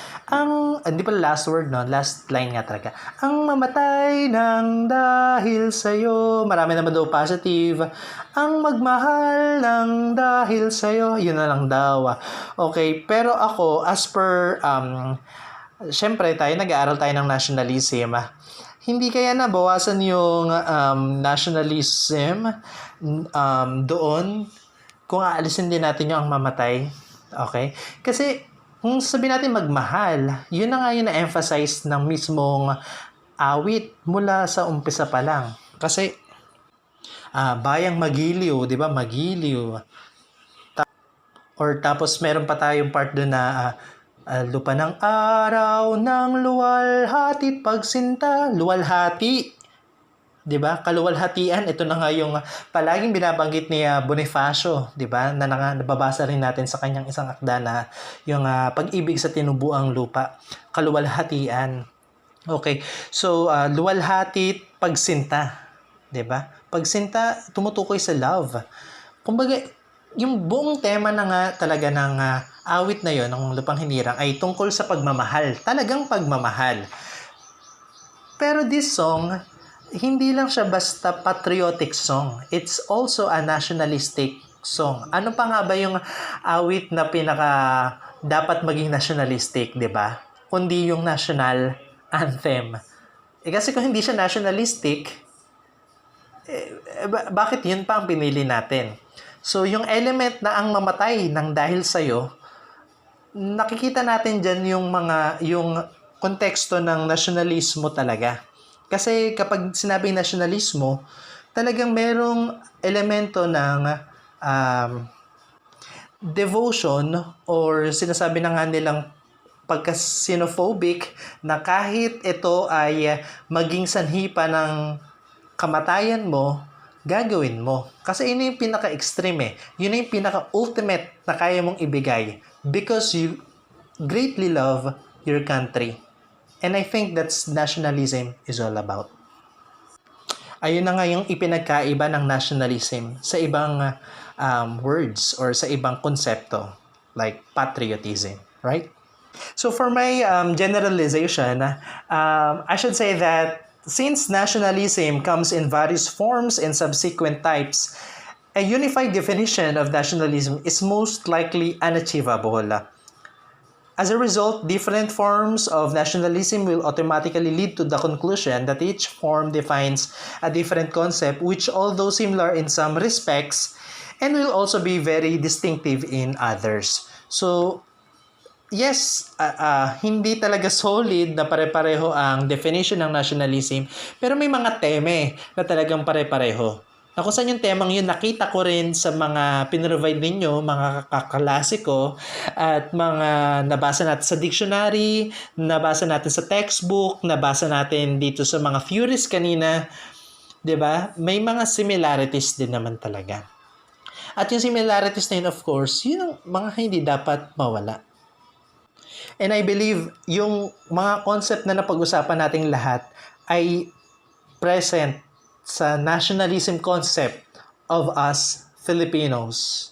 hindi pala last word, no? Last line nga talaga. Ang mamatay ng dahil sa'yo. Marami naman daw positive. Ang magmahal ng dahil sa'yo. Yun na lang daw. Okay, pero ako, as per, syempre nag-aaral tayo ng nationalism. Hindi kaya nabawasan yung nationalism doon kung aalisin din natin yung ang mamatay. Okay? Kasi kung sabihin natin magmahal, yun na nga yung na-emphasize ng mismong awit mula sa umpisa pa lang. Kasi bayang magiliw, di ba? Magiliw. Tapos meron pa tayong part doon na lupa ng araw ng luwalhati't pagsinta. Luwalhati. 'Di ba? Kaluwalhatian, ito na nga yung palaging binabanggit ni Bonifacio, 'di ba? Na nababasa rin natin sa kanyang isang akda na yung pag-ibig sa tinubuang lupa, kaluwalhatian. Okay. So, luwalhati't pagsinta, 'di ba? Pagsinta tumutukoy sa love. Kumbaga, yung buong tema na nga talaga ng awit na yon ng Lupang Hinirang ay tungkol sa pagmamahal. Talagang pagmamahal. Pero this song, hindi lang siya basta patriotic song. It's also a nationalistic song. Ano pa nga ba yung awit na dapat maging nationalistic, 'di ba? Kundi yung national anthem. Kasi kung hindi siya nationalistic, bakit yun pa ang pinili natin? So, yung element na ang mamatay ng dahil sa'yo, nakikita natin dyan yung konteksto ng nasyonalismo talaga. Kasi kapag sinabing nasyonalismo, talagang merong elemento ng devotion or sinasabi na nga nilang pagka-xenophobic na kahit ito ay maging sanhi pa ng kamatayan mo, gagawin mo. Kasi yun yung pinaka-extreme eh. Yun yung pinaka-ultimate na kaya mong ibigay because you greatly love your country. And I think that's nationalism is all about. Ayun na nga yung ipinagkaiba ng nationalism sa ibang words or sa ibang konsepto like patriotism, right? So for my generalization, I should say that since nationalism comes in various forms and subsequent types, a unified definition of nationalism is most likely unachievable. As a result, different forms of nationalism will automatically lead to the conclusion that each form defines a different concept which, although similar in some respects, and will also be very distinctive in others. So, yes, hindi talaga solid na pare-pareho ang definition ng nationalism, pero may mga teme na talagang pare-pareho. Na kung saan yung temang yun, nakita ko rin sa mga pinrovide ninyo, mga kaklasiko, at mga nabasa natin sa dictionary, nabasa natin sa textbook, nabasa natin dito sa mga theories kanina, 'di ba? May mga similarities din naman talaga. At yung similarities na yun, of course, yun ang mga hindi dapat mawala. And I believe yung mga concept na napag-usapan nating lahat ay present sa nationalism concept of us Filipinos.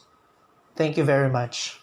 Thank you very much.